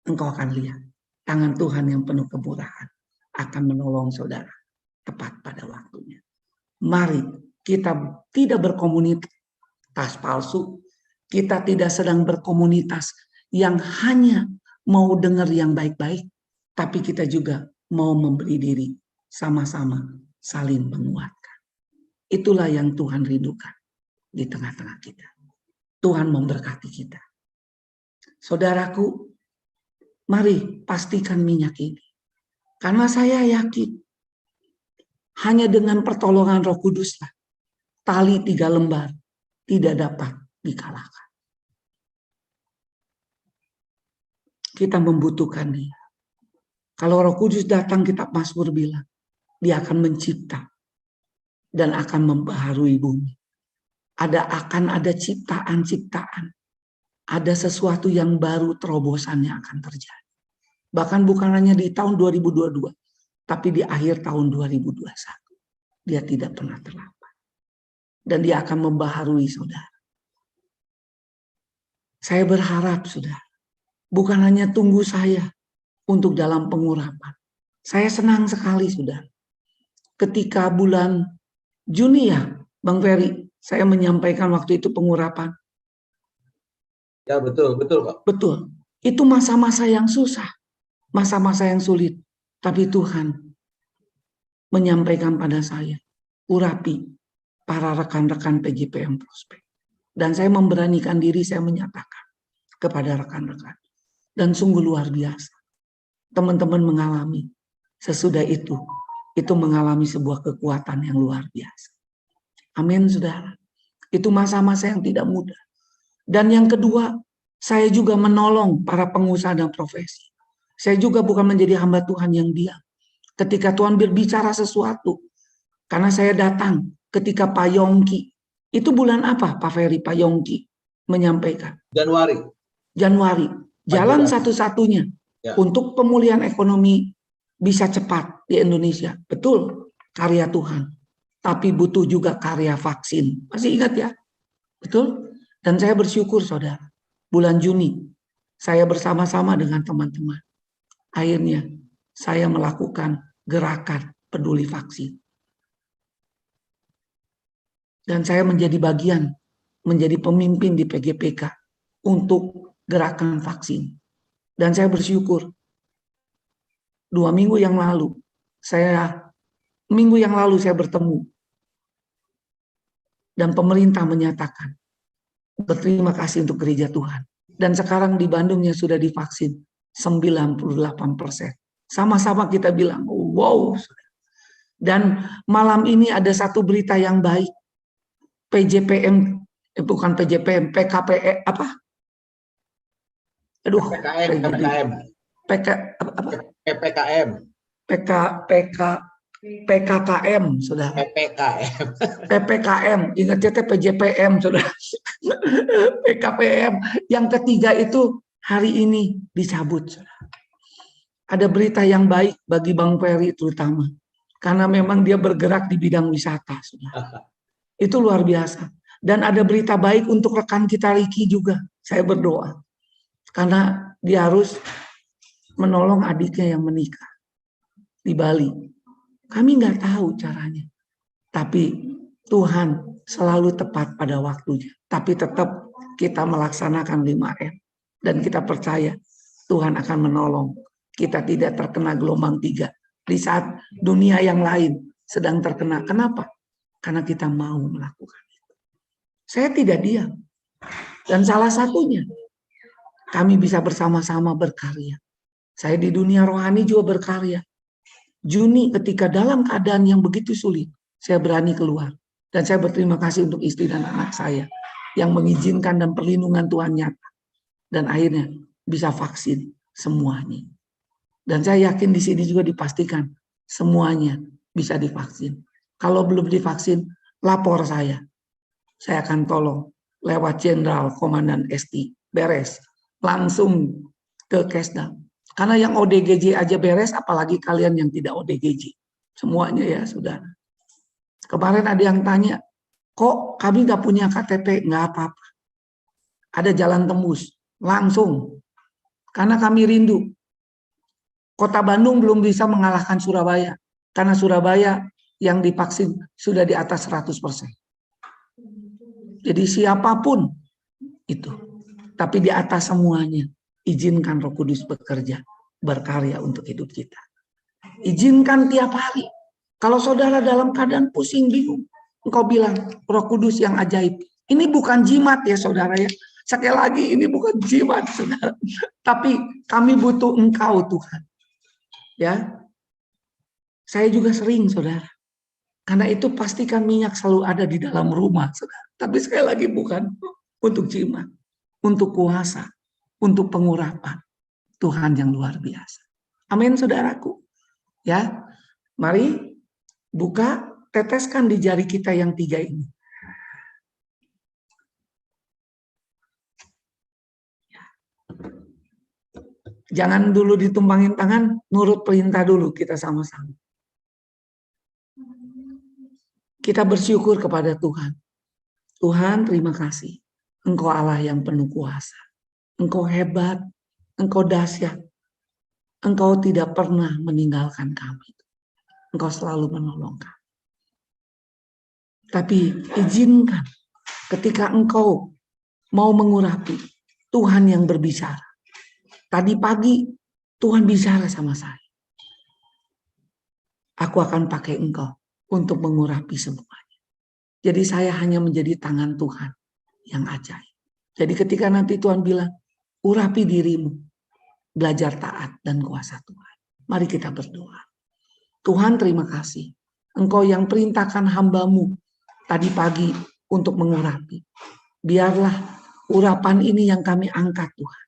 Engkau akan lihat tangan Tuhan yang penuh kemurahan akan menolong saudara tepat pada waktunya. Mari kita tidak berkomunitas palsu, kita tidak sedang berkomunitas yang hanya mau dengar yang baik-baik, tapi kita juga mau memberi diri sama-sama saling menguatkan. Itulah yang Tuhan rindukan di tengah-tengah kita. Tuhan memberkati kita. Saudaraku, Mari pastikan minyak ini. Karena saya yakin hanya dengan pertolongan Roh Kuduslah tali 3 lembar tidak dapat dikalahkan. Kita membutuhkan Dia. Kalau Roh Kudus datang, kitab Mazmur bilang, Dia akan mencipta dan akan membaharui bumi. Akan ada ciptaan-ciptaan. Ada sesuatu yang baru, terobosannya akan terjadi. Bahkan bukan hanya di tahun 2022, tapi di akhir tahun 2021. Dia tidak pernah terlambat. Dan Dia akan membaharui saudara. Saya berharap saudara, bukan hanya tunggu saya untuk dalam pengurapan. Saya senang sekali saudara. Ketika bulan Juni ya, Bang Ferry, saya menyampaikan waktu itu pengurapan. Ya betul Pak. Betul. Itu masa-masa yang susah. Masa-masa yang sulit. Tapi Tuhan menyampaikan pada saya, urapi para rekan-rekan PJPM Prospek. Dan saya memberanikan diri, saya menyatakan kepada rekan-rekan. Dan sungguh luar biasa. Teman-teman mengalami. Sesudah itu mengalami sebuah kekuatan yang luar biasa. Amin, saudara. Itu masa-masa yang tidak mudah. Dan yang kedua, saya juga menolong para pengusaha dan profesi. Saya juga bukan menjadi hamba Tuhan yang diam. Ketika Tuhan berbicara sesuatu, karena saya datang ketika Pak Yongki, itu bulan apa Pak Ferry, Pak Yongki menyampaikan? Januari. Jalan satu-satunya untuk pemulihan ekonomi bisa cepat di Indonesia. Betul, karya Tuhan. Tapi butuh juga karya vaksin. Masih ingat ya? Betul? Dan saya bersyukur saudara, bulan Juni saya bersama-sama dengan teman-teman. Akhirnya saya melakukan gerakan peduli vaksin. Dan saya menjadi bagian, menjadi pemimpin di PGPK untuk gerakan vaksin. Dan saya bersyukur, 2 minggu yang lalu saya bertemu. Dan pemerintah menyatakan, berterima kasih untuk gereja Tuhan. Dan sekarang di Bandung yang sudah divaksin 98%. Sama-sama kita bilang, wow. Dan malam ini ada satu berita yang baik. PJPM, bukan PJPM, PKPE, apa? Aduh, PKKM, saudara. PPKM, ingatnya PJPM, saudara. PKPM. Yang ketiga itu hari ini dicabut, saudara. Ada berita yang baik bagi Bang Ferry terutama. Karena memang dia bergerak di bidang wisata, saudara. Itu luar biasa. Dan ada berita baik untuk rekan kita Riki juga. Saya berdoa. Karena dia harus menolong adiknya yang menikah di Bali. Kami nggak tahu caranya, tapi Tuhan selalu tepat pada waktunya. Tapi tetap kita melaksanakan 5M. Dan kita percaya Tuhan akan menolong. Kita tidak terkena gelombang 3. Di saat dunia yang lain sedang terkena. Kenapa? Karena kita mau melakukan itu. Saya tidak diam. Dan salah satunya, kami bisa bersama-sama berkarya. Saya di dunia rohani juga berkarya. Juni ketika dalam keadaan yang begitu sulit, saya berani keluar. Dan saya berterima kasih untuk istri dan anak saya yang mengizinkan dan perlindungan Tuhan nyata. Dan akhirnya bisa vaksin semuanya. Dan saya yakin di sini juga dipastikan semuanya bisa divaksin. Kalau belum divaksin, lapor saya. Saya akan tolong lewat Jenderal Komandan ST. Beres. Langsung ke Kesda. Karena yang ODGJ aja beres, apalagi kalian yang tidak ODGJ. Semuanya ya, saudara. Kemarin ada yang tanya, kok kami nggak punya KTP? Nggak apa-apa. Ada jalan tembus. Langsung. Karena kami rindu. Kota Bandung belum bisa mengalahkan Surabaya. Karena Surabaya yang divaksin sudah di atas 100%. Jadi siapapun itu. Tapi di atas semuanya. Izinkan Roh Kudus bekerja, berkarya untuk hidup kita. Izinkan tiap hari. Kalau saudara dalam keadaan pusing, bingung, engkau bilang Roh Kudus yang ajaib. Ini bukan jimat ya saudara ya. Sekali lagi ini bukan jimat, saudara. Tapi kami butuh Engkau, Tuhan. Ya, saya juga sering, saudara. Karena itu pastikan minyak selalu ada di dalam rumah, saudara. Tapi sekali lagi bukan untuk jimat, untuk kuasa, untuk pengurapan Tuhan yang luar biasa. Amin, saudaraku. Ya, mari buka, teteskan di jari kita yang 3 ini. Jangan dulu ditumpangin tangan, nurut perintah dulu kita sama-sama. Kita bersyukur kepada Tuhan. Tuhan, terima kasih. Engkau Allah yang penuh kuasa. Engkau hebat, Engkau dahsyat. Engkau tidak pernah meninggalkan kami. Engkau selalu menolong kami. Tapi izinkan ketika Engkau mau mengurapi, Tuhan yang berbicara. Tadi pagi Tuhan bicara sama saya. Aku akan pakai Engkau untuk mengurapi semuanya. Jadi saya hanya menjadi tangan Tuhan yang ajaib. Jadi ketika nanti Tuhan bilang, urapi dirimu, belajar taat dan kuasa Tuhan. Mari kita berdoa. Tuhan, terima kasih. Engkau yang perintahkan hamba-Mu tadi pagi untuk mengurapi. Biarlah urapan ini yang kami angkat, Tuhan.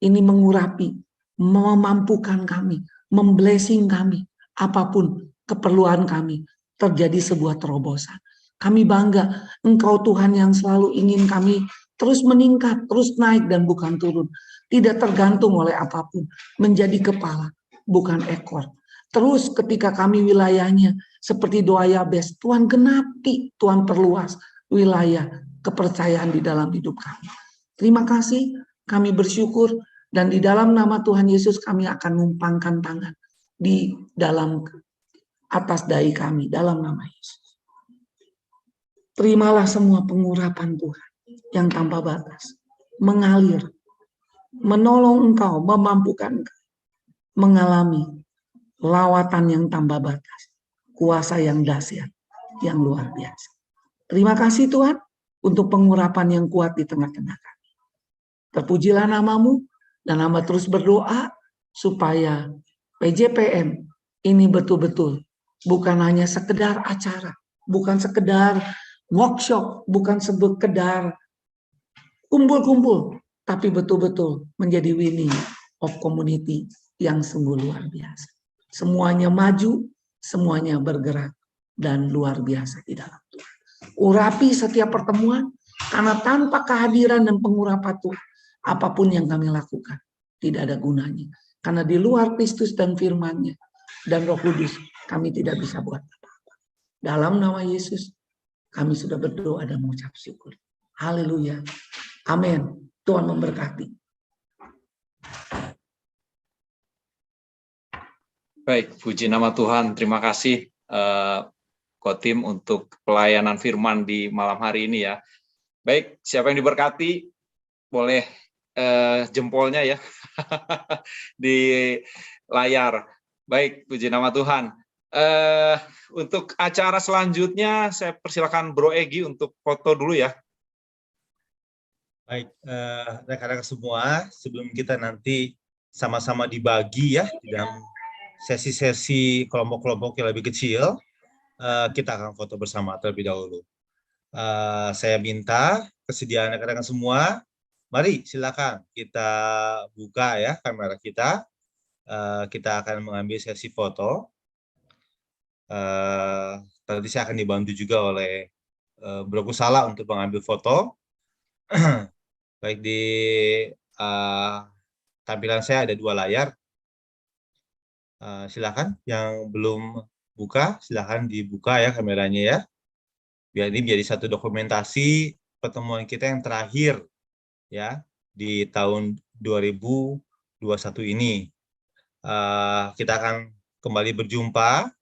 Ini mengurapi, memampukan kami, memblessing kami, apapun keperluan kami, terjadi sebuah terobosan. Kami bangga, Engkau Tuhan yang selalu ingin kami terus meningkat, terus naik dan bukan turun. Tidak tergantung oleh apapun, menjadi kepala, bukan ekor. Terus ketika kami wilayahnya, seperti doa Yabes, Tuhan genapi, Tuhan perluas wilayah kepercayaan di dalam hidup kami. Terima kasih, kami bersyukur, dan di dalam nama Tuhan Yesus kami akan numpangkan tangan di dalam atas dahi kami, dalam nama Yesus. Terimalah semua pengurapan Tuhan yang tanpa batas, mengalir, menolong Engkau, memampukan Engkau, mengalami lawatan yang tanpa batas, kuasa yang dahsyat, yang luar biasa. Terima kasih Tuhan untuk pengurapan yang kuat di tengah-tengah kami. Terpujilah nama-Mu, dan hamba terus berdoa supaya PJPM ini betul-betul bukan hanya sekedar acara, bukan sekedar workshop, bukan sekedar kumpul-kumpul, tapi betul-betul menjadi winning of community yang sungguh luar biasa. Semuanya maju, semuanya bergerak, dan luar biasa di dalam Tuhan. Urapi setiap pertemuan, karena tanpa kehadiran dan pengurapan Tuhan, apapun yang kami lakukan tidak ada gunanya. Karena di luar Kristus dan firman-Nya dan Roh Kudus, kami tidak bisa buat apa-apa. Dalam nama Yesus, kami sudah berdoa dan mengucap syukur. Haleluya. Amin. Tuhan memberkati. Baik, puji nama Tuhan. Terima kasih Kotim untuk pelayanan firman di malam hari ini ya. Baik, siapa yang diberkati boleh jempolnya ya di layar. Baik, puji nama Tuhan. Untuk acara selanjutnya saya persilakan Bro Egi untuk foto dulu ya. Baik, rekan-rekan semua, sebelum kita nanti sama-sama dibagi ya dalam sesi-sesi kelompok-kelompok yang lebih kecil, kita akan foto bersama terlebih dahulu. Saya minta kesediaan rekan-rekan semua. Mari silakan kita buka ya kamera kita. Kita akan mengambil sesi foto. Tadi saya akan dibantu juga oleh Bro Kusala untuk mengambil foto. Baik, di tampilan saya ada 2 layar. Silakan yang belum buka, silakan dibuka ya kameranya ya. Biar ini menjadi satu dokumentasi pertemuan kita yang terakhir ya di tahun 2021 ini. Kita akan kembali berjumpa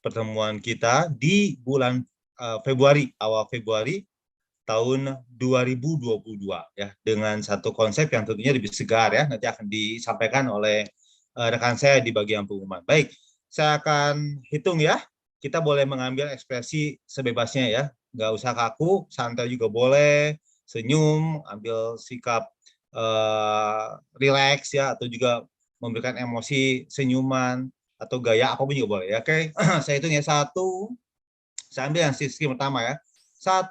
pertemuan kita di bulan Februari, awal Februari tahun 2022 ya, dengan satu konsep yang tentunya lebih segar ya, nanti akan disampaikan oleh rekan saya di bagian pengumuman. Baik, saya akan hitung ya, kita boleh mengambil ekspresi sebebasnya ya, nggak usah kaku, santai juga boleh, senyum, ambil sikap relax ya, atau juga memberikan emosi senyuman atau gaya apapun juga boleh ya. Oke, saya hitung ya, 1, saya ambil yang sisi pertama ya, 1,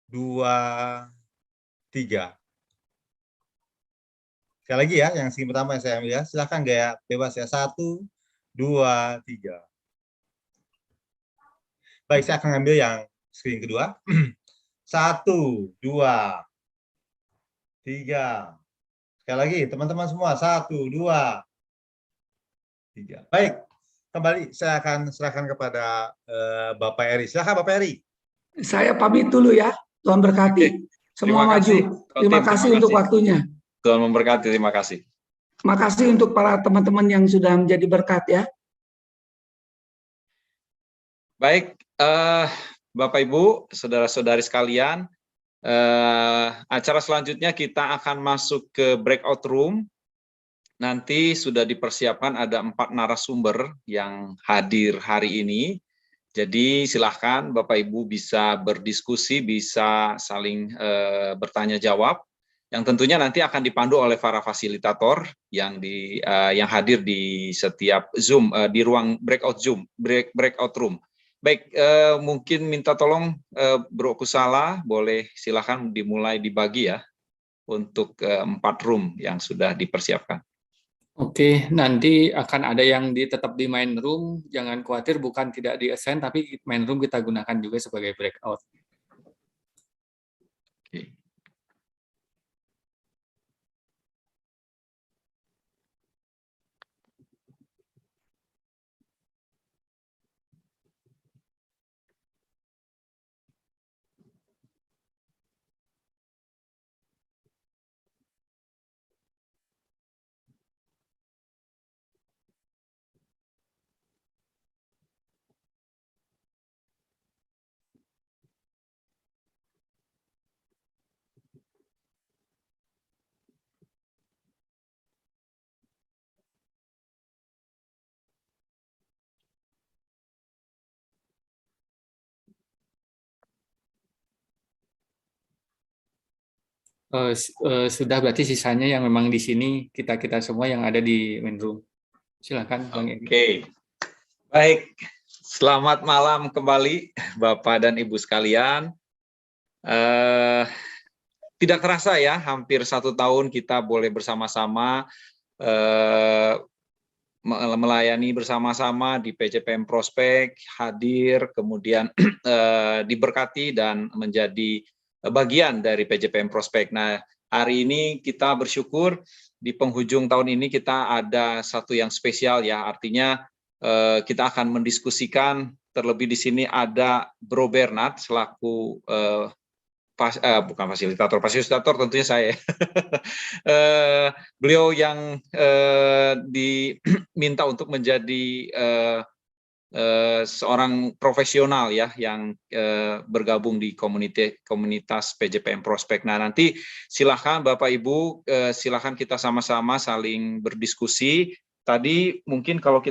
2, 3. Sekali lagi ya, yang sisi pertama yang saya ambil ya, silahkan gaya bebas ya, 1, 2, 3. Baik, saya akan ambil yang screen kedua. 1, 2, 3. Sekali lagi, teman-teman semua, 1, 2, 3. Baik, kembali saya akan serahkan kepada Bapak Eri. Silakan Bapak Eri. Saya pamit dulu ya. Tuhan berkati. Semua Terima kasih, maju. Terima kasih untuk waktunya. Tuhan memberkati, terima kasih. Terima kasih untuk para teman-teman yang sudah menjadi berkat ya. Baik, Bapak Ibu, saudara-saudari sekalian, acara selanjutnya kita akan masuk ke breakout room. Nanti sudah dipersiapkan ada 4 narasumber yang hadir hari ini. Jadi silahkan Bapak Ibu bisa berdiskusi, bisa saling bertanya jawab. Yang tentunya nanti akan dipandu oleh para fasilitator yang hadir di setiap Zoom, di ruang breakout room. Baik, mungkin minta tolong Bro Kusala, boleh silakan dimulai dibagi ya untuk 4 room yang sudah dipersiapkan. Oke, nanti akan ada yang tetap di main room. Jangan khawatir, bukan tidak di-assign, tapi main room kita gunakan juga sebagai breakout. Oke. Sudah, berarti sisanya yang memang di sini kita semua yang ada di main room. Silakan Bang Edi. Oke. Baik, selamat malam kembali Bapak dan Ibu sekalian. Tidak terasa ya, hampir 1 tahun kita boleh bersama-sama melayani bersama-sama di PJPM Prospek, hadir, kemudian diberkati dan menjadi bagian dari PJPM Prospek. Nah, hari ini kita bersyukur di penghujung tahun ini kita ada satu yang spesial ya, artinya kita akan mendiskusikan, terlebih di sini ada Bro Bernard selaku bukan fasilitator tentunya saya. Beliau yang diminta untuk menjadi seorang profesional ya yang bergabung di komunitas PJPM Prospek. Nah, nanti silakan Bapak Ibu, silakan kita sama-sama saling berdiskusi. Tadi mungkin kalau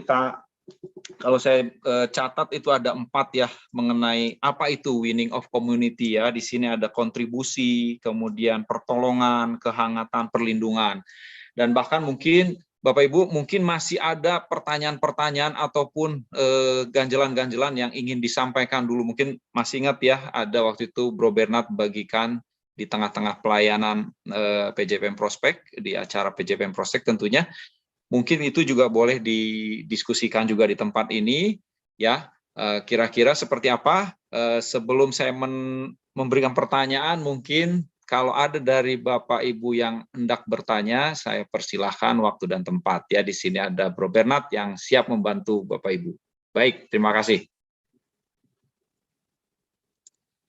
saya catat itu ada 4 ya mengenai apa itu winning of community ya. Di sini ada kontribusi, kemudian pertolongan, kehangatan, perlindungan. Dan bahkan mungkin Bapak Ibu mungkin masih ada pertanyaan-pertanyaan ataupun ganjelan-ganjelan yang ingin disampaikan dulu. Mungkin masih ingat ya, ada waktu itu Bro Bernard bagikan di tengah-tengah pelayanan PJPM Prospek, di acara PJPM Prospek tentunya. Mungkin itu juga boleh didiskusikan juga di tempat ini ya. Kira-kira seperti apa? Sebelum saya memberikan pertanyaan, mungkin kalau ada dari Bapak Ibu yang hendak bertanya, saya persilahkan waktu dan tempat ya. Di sini ada Bro Bernard yang siap membantu Bapak Ibu. Baik, terima kasih.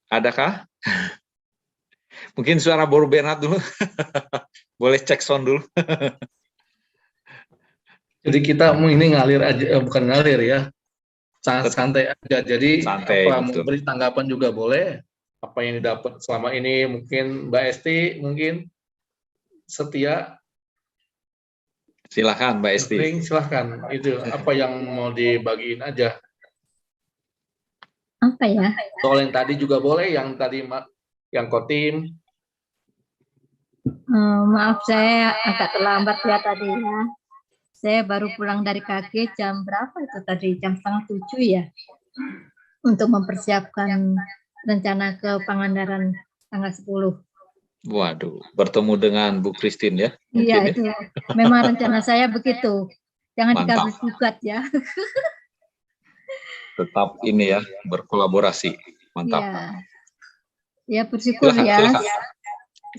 Adakah? Mungkin suara Bro Bernard dulu. Boleh cek sound dulu. Jadi kita ini ngalir aja, bukan ngalir ya, santai aja. Jadi santai, apa betul. memberi tanggapan juga boleh. Apa yang didapat selama ini, mungkin Mbak Esti mungkin setia. Silakan Mbak Esti. Silahkan, itu apa yang mau dibagiin aja. Apa ya? Soal yang tadi juga boleh, yang tadi yang Kotim. Maaf saya agak terlambat ya tadi ya. Saya baru pulang dari KG jam berapa itu tadi? Jam 6:30 ya. Untuk mempersiapkan rencana ke Pangandaran tanggal 10. Waduh, bertemu dengan Bu Christine ya? Iya, Mungkin ya? itu memang rencana saya begitu. Jangan Mantap. digugat ya. Tetap ini ya, berkolaborasi. Mantap. Iya. Ya bersyukur Silakan, ya. silakan.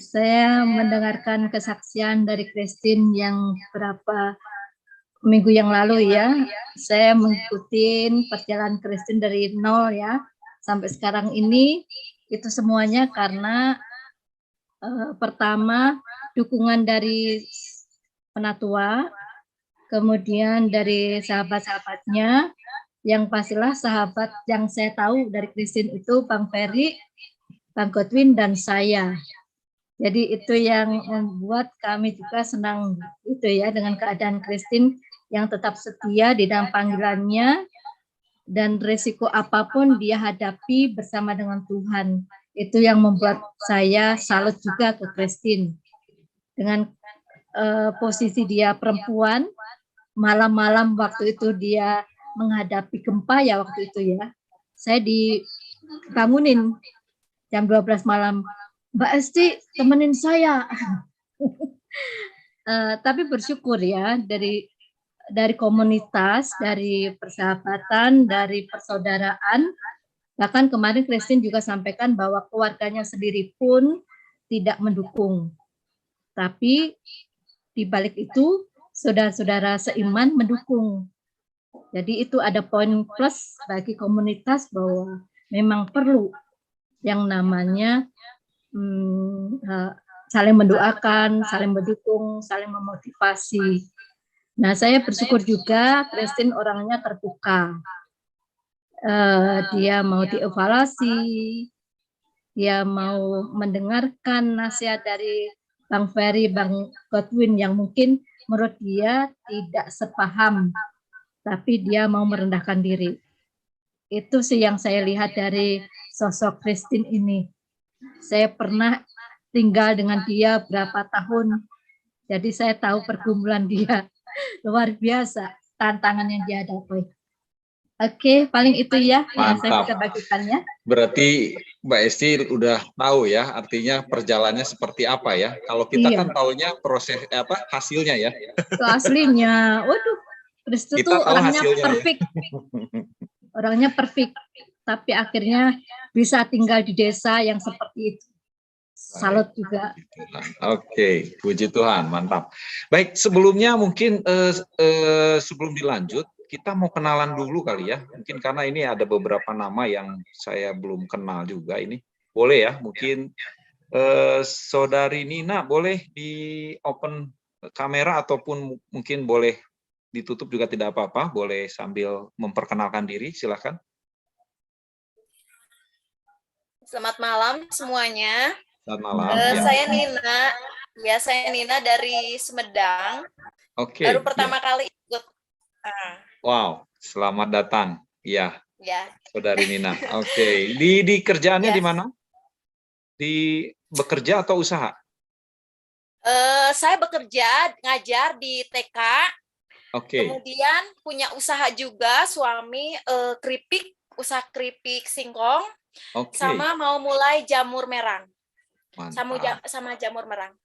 Saya mendengarkan kesaksian dari Christine yang berapa minggu yang lalu ya. Saya mengikuti perjalanan Christine dari nol ya sampai sekarang ini. Itu semuanya karena pertama dukungan dari penatua, kemudian dari sahabat-sahabatnya, yang pastilah sahabat yang saya tahu dari Christine itu Bang Ferry, Bang Godwin, dan saya. Jadi itu yang membuat kami juga senang itu ya dengan keadaan Christine yang tetap setia di dalam panggilannya dan risiko apapun dia hadapi bersama dengan Tuhan. Itu yang membuat saya salut juga ke Christine. Dengan posisi dia perempuan, malam-malam waktu itu dia menghadapi gempa ya waktu itu ya. Saya dibangunin jam 12 malam. Mbak Esti, temenin saya. Tapi bersyukur ya dari komunitas, dari persahabatan, dari persaudaraan. Bahkan kemarin Christine juga sampaikan bahwa keluarganya sendiri pun tidak mendukung. Tapi di balik itu saudara-saudara seiman mendukung. Jadi itu ada poin plus bagi komunitas bahwa memang perlu yang namanya saling mendoakan, saling mendukung, saling memotivasi. Nah, saya bersyukur juga Christine orangnya terbuka. Dia mau dievaluasi, dia mau mendengarkan nasihat dari Bang Ferry, Bang Godwin yang mungkin menurut dia tidak sepaham, tapi dia mau merendahkan diri. Itu sih yang saya lihat dari sosok Christine ini. Saya pernah tinggal dengan dia berapa tahun, jadi saya tahu pergumulan dia. Luar biasa tantangan yang dia hadapi. Oke, paling itu ya yang saya bisa bagikan ya. Berarti Mbak Esti udah tahu ya, artinya perjalanannya seperti apa ya. Kalau kita kan taunya proses hasilnya ya. Itu aslinya. Waduh, Kristu tuh orangnya perfect. Orangnya perfect, tapi akhirnya bisa tinggal di desa yang seperti itu. Salut juga. Oke, puji Tuhan, mantap. Baik, sebelumnya mungkin sebelum dilanjut, kita mau kenalan dulu kali ya. Mungkin karena ini ada beberapa nama yang saya belum kenal juga ini. Boleh ya, mungkin Saudari Nina boleh di open kamera ataupun mungkin boleh ditutup juga tidak apa-apa. Boleh sambil memperkenalkan diri, silakan. Selamat malam semuanya. Selamat malam. Saya Nina. Ya, saya Nina dari Sumedang. Oke. Baru pertama kali ikut. Wow, selamat datang. Ya. Ya. Saudari Nina. Oke. Di kerjaannya di mana? Di bekerja atau usaha? Saya bekerja ngajar di TK. Oke. Kemudian punya usaha juga, suami keripik, usaha keripik singkong. Sama mau mulai jamur merang. Sama jamur merang.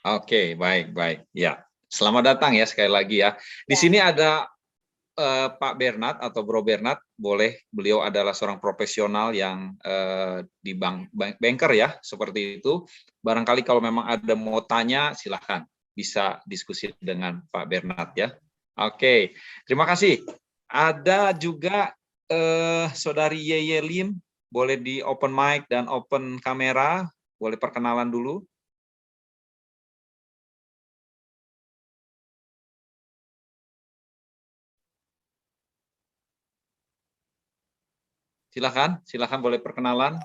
Oke, baik. Ya, selamat datang ya sekali lagi ya. Di sini ada Pak Bernard atau Bro Bernard, boleh, beliau adalah seorang profesional yang di banker ya, seperti itu. Barangkali kalau memang ada mau tanya, silahkan bisa diskusi dengan Pak Bernard ya. Oke, terima kasih. Ada juga Saudari Yeye Lim, boleh di open mic dan open kamera, boleh perkenalan dulu. Silakan boleh perkenalan.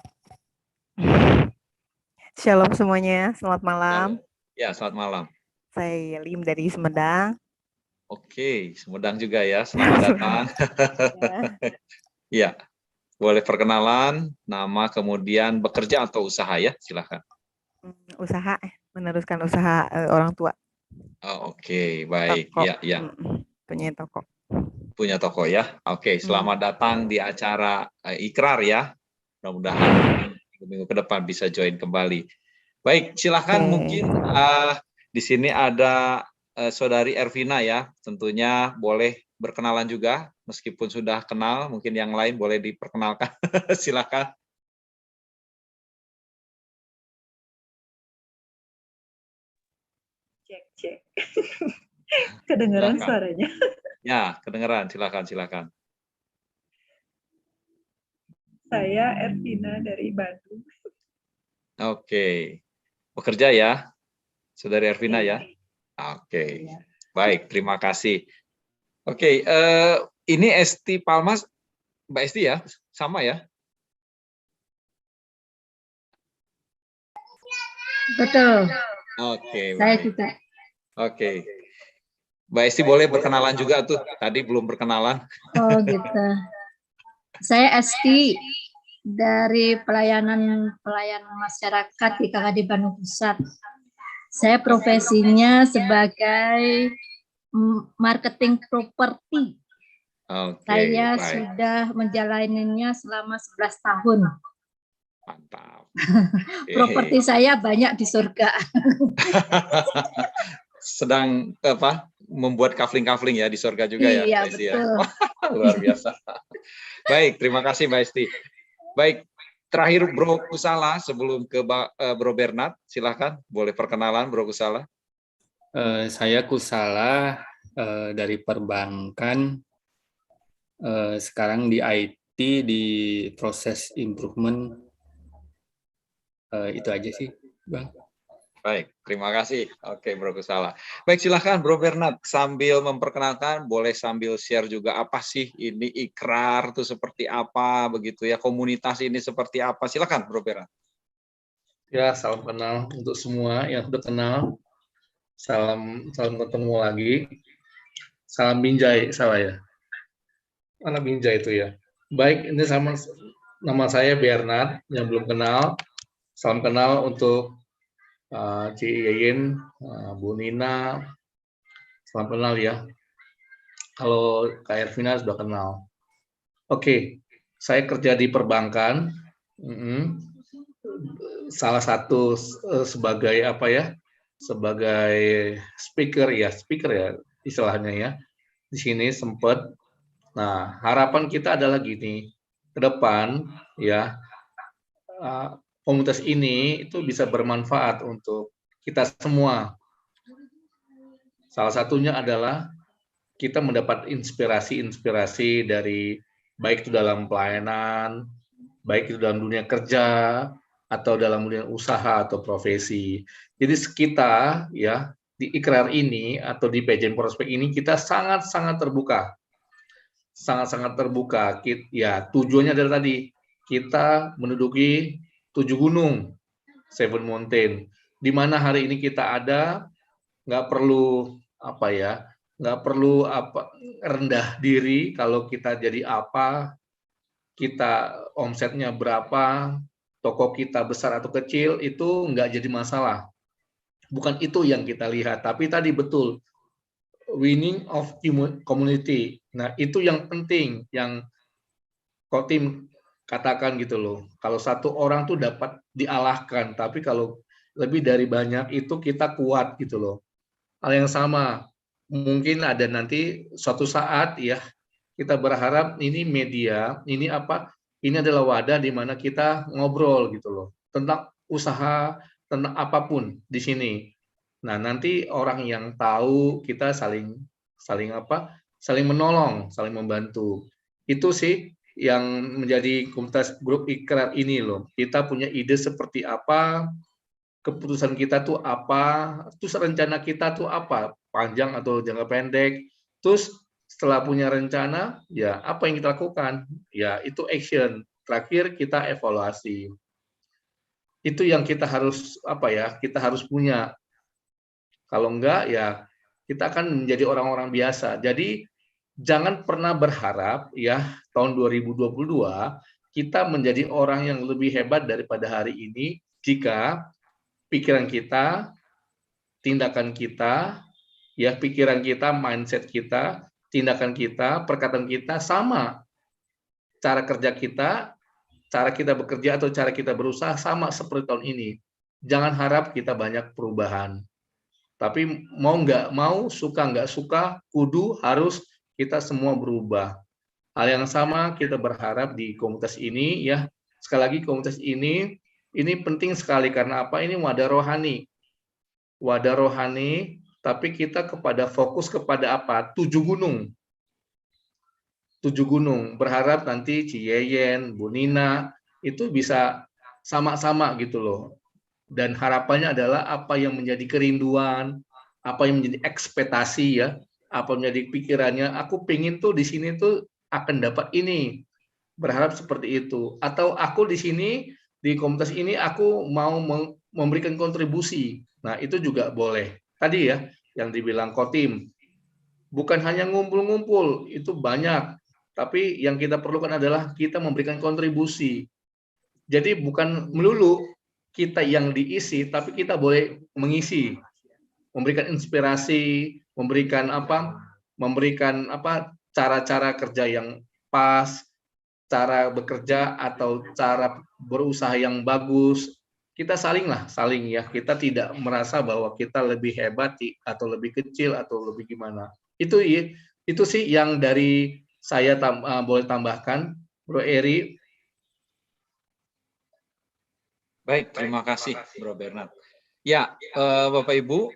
Shalom semuanya, selamat malam. Ya, selamat malam. Saya Lim dari Sumedang. Oke, Sumedang juga ya, selamat datang. Ya, boleh perkenalan, nama, kemudian bekerja atau usaha ya, silakan. Usaha, meneruskan usaha orang tua. Oh, oke, baik. Toko. Ya, ya. Punya toko. Punya toko ya. Oke, selamat datang di acara Ikrar ya. Mudah-mudahan minggu ke depan bisa join kembali. Baik, silakan mungkin di sini ada Saudari Ervina ya. Tentunya boleh berkenalan juga, meskipun sudah kenal, mungkin yang lain boleh diperkenalkan. Silakan. Cek. Kedengeran Silakan. suaranya? Ya, kedengeran. Silakan. Saya Ervina dari Bandung. Oke. Bekerja ya, Saudari Ervina ya? Oke. Baik, terima kasih. Oke, ini Esti Palmas, Mbak Esti ya? Sama ya? Betul. Oke, Saya baik. juga. Oke. Mbak Esti boleh berkenalan juga tuh. Tadi belum berkenalan. Oh gitu. Saya Esti dari pelayanan masyarakat di KKD Bandung Pusat. Saya profesinya sebagai marketing properti. Oke, Saya baik. sudah menjalaninya selama 11 tahun. Mantap. Properti saya banyak di surga. Sedang membuat kafling-kafling ya di surga juga ya, Iya, Mbak Esti ya. betul. Luar biasa. Baik, terima kasih Mbak Esti. Baik, terakhir Bro Kusala sebelum ke Bro Bernard, silahkan boleh perkenalan Bro Kusala. Saya Kusala dari perbankan, sekarang di IT di proses improvement. Itu aja sih, Bang. Baik, terima kasih. Oke, Bro Kusala. Baik, silahkan Bro Bernard, sambil memperkenalkan, boleh sambil share juga apa sih ini Ikrar itu seperti apa, begitu ya, komunitas ini seperti apa. Silahkan Bro Bernard. Ya, salam kenal untuk semua yang sudah kenal. Salam ketemu lagi. Salam Binjai, salah ya? Mana Binjai itu ya? Baik, ini sama nama saya Bernard, yang belum kenal. Salam kenal untuk Ci Yeyin, Bu Nina, salam kenal ya. Kalau Kak Ervina sudah kenal. Oke, saya kerja di perbankan. Salah satu sebagai apa ya? Sebagai speaker ya istilahnya ya. Di sini sempat. Nah, harapan kita adalah gini, ke depan ya. Komunitas ini itu bisa bermanfaat untuk kita semua. Salah satunya adalah kita mendapat inspirasi dari baik itu dalam pelayanan, baik itu dalam dunia kerja, atau dalam dunia usaha atau profesi. Jadi kita ya di Ikrar ini atau di PJM Prospek ini kita sangat-sangat terbuka. Sangat-sangat terbuka. Ya, tujuannya adalah tadi kita menduduki 7 gunung, 7 mountain, di mana hari ini kita ada, nggak perlu rendah diri kalau kita jadi apa, kita omsetnya berapa, toko kita besar atau kecil, itu nggak jadi masalah. Bukan itu yang kita lihat, tapi tadi betul, winning of community. Nah, itu yang penting, yang Kotim katakan gitu loh, kalau satu orang tuh dapat dialahkan, tapi kalau lebih dari banyak itu kita kuat gitu loh. Hal yang sama, mungkin ada nanti suatu saat ya, kita berharap ini media, ini adalah wadah di mana kita ngobrol gitu loh, tentang usaha, tentang apapun di sini. Nah, nanti orang yang tahu kita saling menolong, saling membantu. Itu sih yang menjadi komunitas grup Ikrar ini loh. Kita punya ide seperti apa, keputusan kita tuh apa, terus rencana kita tuh apa, panjang atau jangka pendek. Terus setelah punya rencana, ya apa yang kita lakukan? Ya itu action. Terakhir kita evaluasi. Itu yang kita harus kita harus punya. Kalau enggak ya kita akan menjadi orang-orang biasa. Jadi jangan pernah berharap ya tahun 2022 kita menjadi orang yang lebih hebat daripada hari ini jika pikiran kita, tindakan kita, ya pikiran kita, mindset kita, tindakan kita, perkataan kita sama. Cara kerja kita, cara kita bekerja atau cara kita berusaha sama seperti tahun ini. Jangan harap kita banyak perubahan. Tapi mau nggak mau, suka nggak suka, kudu harus kita semua berubah. Hal yang sama kita berharap di komunitas ini, ya. Sekali lagi komunitas ini penting sekali karena apa? Ini wadah rohani. Wadah rohani, tapi kita fokus kepada apa? 7 gunung. 7 gunung. Berharap nanti Ciyeyen, Bu Nina itu bisa sama-sama gitu loh. Dan harapannya adalah apa yang menjadi kerinduan, apa yang menjadi ekspektasi ya, apa menjadi pikirannya, aku pengen tuh di sini tuh akan dapat ini. Berharap seperti itu. Atau aku di sini, di komunitas ini aku mau memberikan kontribusi. Nah, itu juga boleh. Tadi ya, yang dibilang Kotim. Bukan hanya ngumpul-ngumpul, itu banyak. Tapi yang kita perlukan adalah kita memberikan kontribusi. Jadi bukan melulu kita yang diisi, tapi kita boleh mengisi, memberikan inspirasi, memberikan cara-cara kerja yang pas, cara bekerja atau cara berusaha yang bagus. Kita saling ya. Kita tidak merasa bahwa kita lebih hebat atau lebih kecil atau lebih gimana. Itu sih yang dari saya boleh tambahkan, Bro Eri. Baik, terima kasih Bro Bernard. Ya, Bapak Ibu,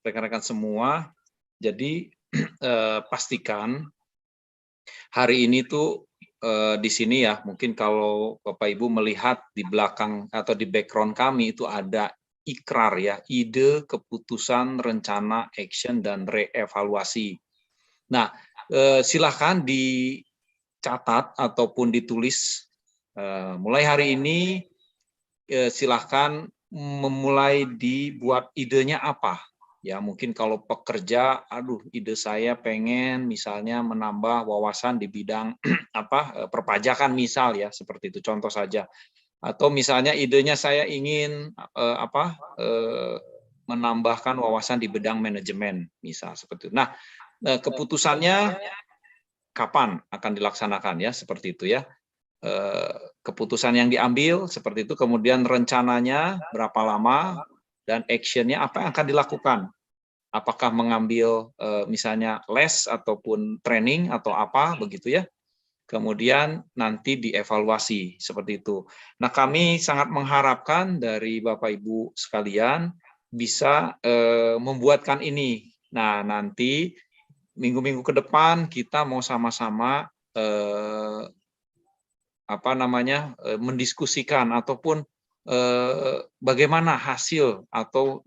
rekan-rekan semua, jadi pastikan hari ini tuh di sini ya, mungkin kalau Bapak Ibu melihat di belakang atau di background kami itu ada ikrar ya, ide, keputusan, rencana, action, dan reevaluasi. Nah, silakan dicatat ataupun ditulis mulai hari ini. Silahkan memulai dibuat idenya apa ya, mungkin kalau pekerja, ide saya pengen misalnya menambah wawasan di bidang perpajakan misal ya, seperti itu contoh saja, atau misalnya idenya saya ingin menambahkan wawasan di bidang manajemen misal seperti itu. Nah, keputusannya kapan akan dilaksanakan ya, seperti itu ya. Keputusan yang diambil seperti itu, kemudian rencananya berapa lama, dan actionnya apa yang akan dilakukan. Apakah mengambil misalnya les ataupun training atau apa begitu ya. Kemudian nanti dievaluasi seperti itu. Nah, kami sangat mengharapkan dari Bapak Ibu sekalian bisa membuatkan ini. Nah, nanti minggu-minggu ke depan kita mau sama-sama mendiskusikan ataupun bagaimana hasil atau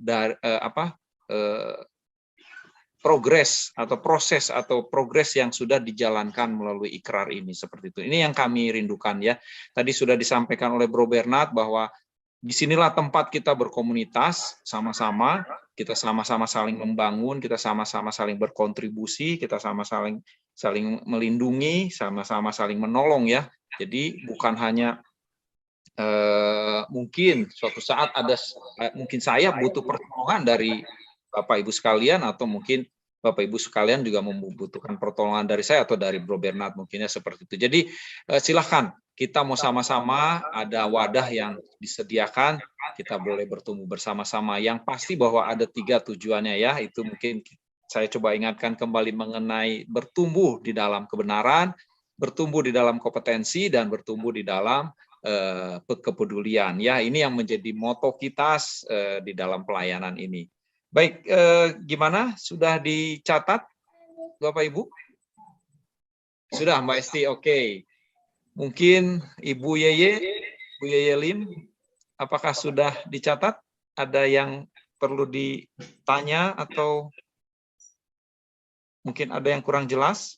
progres atau proses atau progres yang sudah dijalankan melalui ikrar ini, seperti itu. Ini yang kami rindukan ya. Tadi sudah disampaikan oleh Bro Bernard bahwa disinilah tempat kita berkomunitas sama-sama, kita sama-sama saling membangun, kita sama-sama saling berkontribusi, kita sama-sama saling melindungi, sama-sama saling menolong ya. Jadi bukan hanya mungkin suatu saat mungkin saya butuh pertolongan dari Bapak Ibu sekalian, atau mungkin Bapak Ibu sekalian juga membutuhkan pertolongan dari saya atau dari Bro Bernard, mungkinnya seperti itu. Jadi silahkan kita mau sama-sama, ada wadah yang disediakan, kita boleh bertumbuh bersama-sama. Yang pasti bahwa ada 3 tujuannya ya, itu mungkin saya coba ingatkan kembali mengenai bertumbuh di dalam kebenaran, bertumbuh di dalam kompetensi, dan bertumbuh di dalam kepedulian. Ya, ini yang menjadi moto kita di dalam pelayanan ini. Baik, gimana? Sudah dicatat, Bapak Ibu? Sudah, Mbak Esti, oke. Mungkin Ibu Yeye Lim, apakah sudah dicatat? Ada yang perlu ditanya atau mungkin ada yang kurang jelas?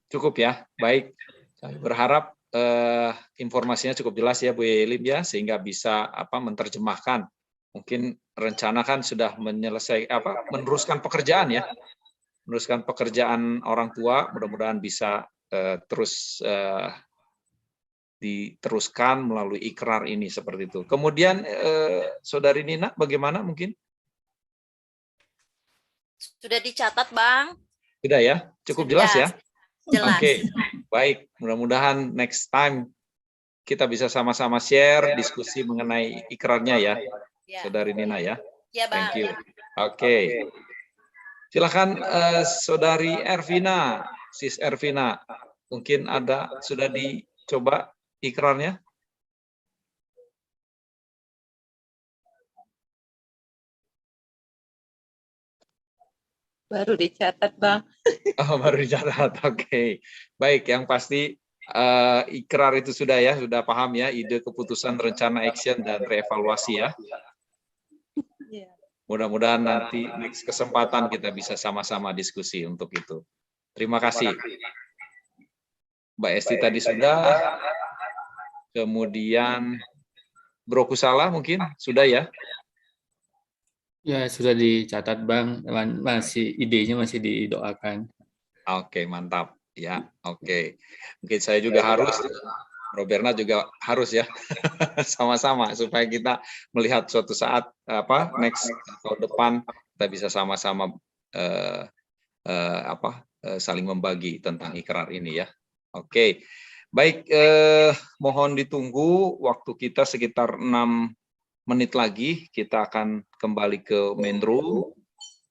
Cukup ya, baik. Saya berharap informasinya cukup jelas ya Bu Yelim ya, sehingga bisa menerjemahkan mungkin rencana kan sudah meneruskan pekerjaan ya, meneruskan pekerjaan orang tua, mudah-mudahan bisa terus diteruskan melalui ikrar ini seperti itu. Kemudian Saudari Nina bagaimana mungkin? Sudah dicatat, Bang. Sudah ya? Cukup jelas ya? Jelas. Oke, baik. Mudah-mudahan next time kita bisa sama-sama share diskusi mengenai ikrarnya ya, Saudari Nina ya. Ya, Bang. Thank you. Oke. Silakan Saudari Ervina, Sis Ervina. Mungkin sudah dicoba ikrarnya? Baru dicatat, Bang. Oh, baru dicatat. Oke. Baik, yang pasti ikrar itu sudah ya, sudah paham ya, ide, keputusan, rencana, action, dan reevaluasi ya. Mudah-mudahan nanti next kesempatan kita bisa sama-sama diskusi untuk itu. Terima kasih. Mbak Esti tadi sudah. Kemudian Bro Kusala mungkin sudah ya? Ya, sudah dicatat, Bang. Idenya masih didoakan. Oke, mantap. Ya, oke. Mungkin saya juga harus, Roberna juga harus ya, sama-sama supaya kita melihat suatu saat next tahun depan kita bisa sama-sama saling membagi tentang ikrar ini ya. Oke, baik. Mohon ditunggu, waktu kita sekitar 6 menit lagi kita akan kembali ke main room.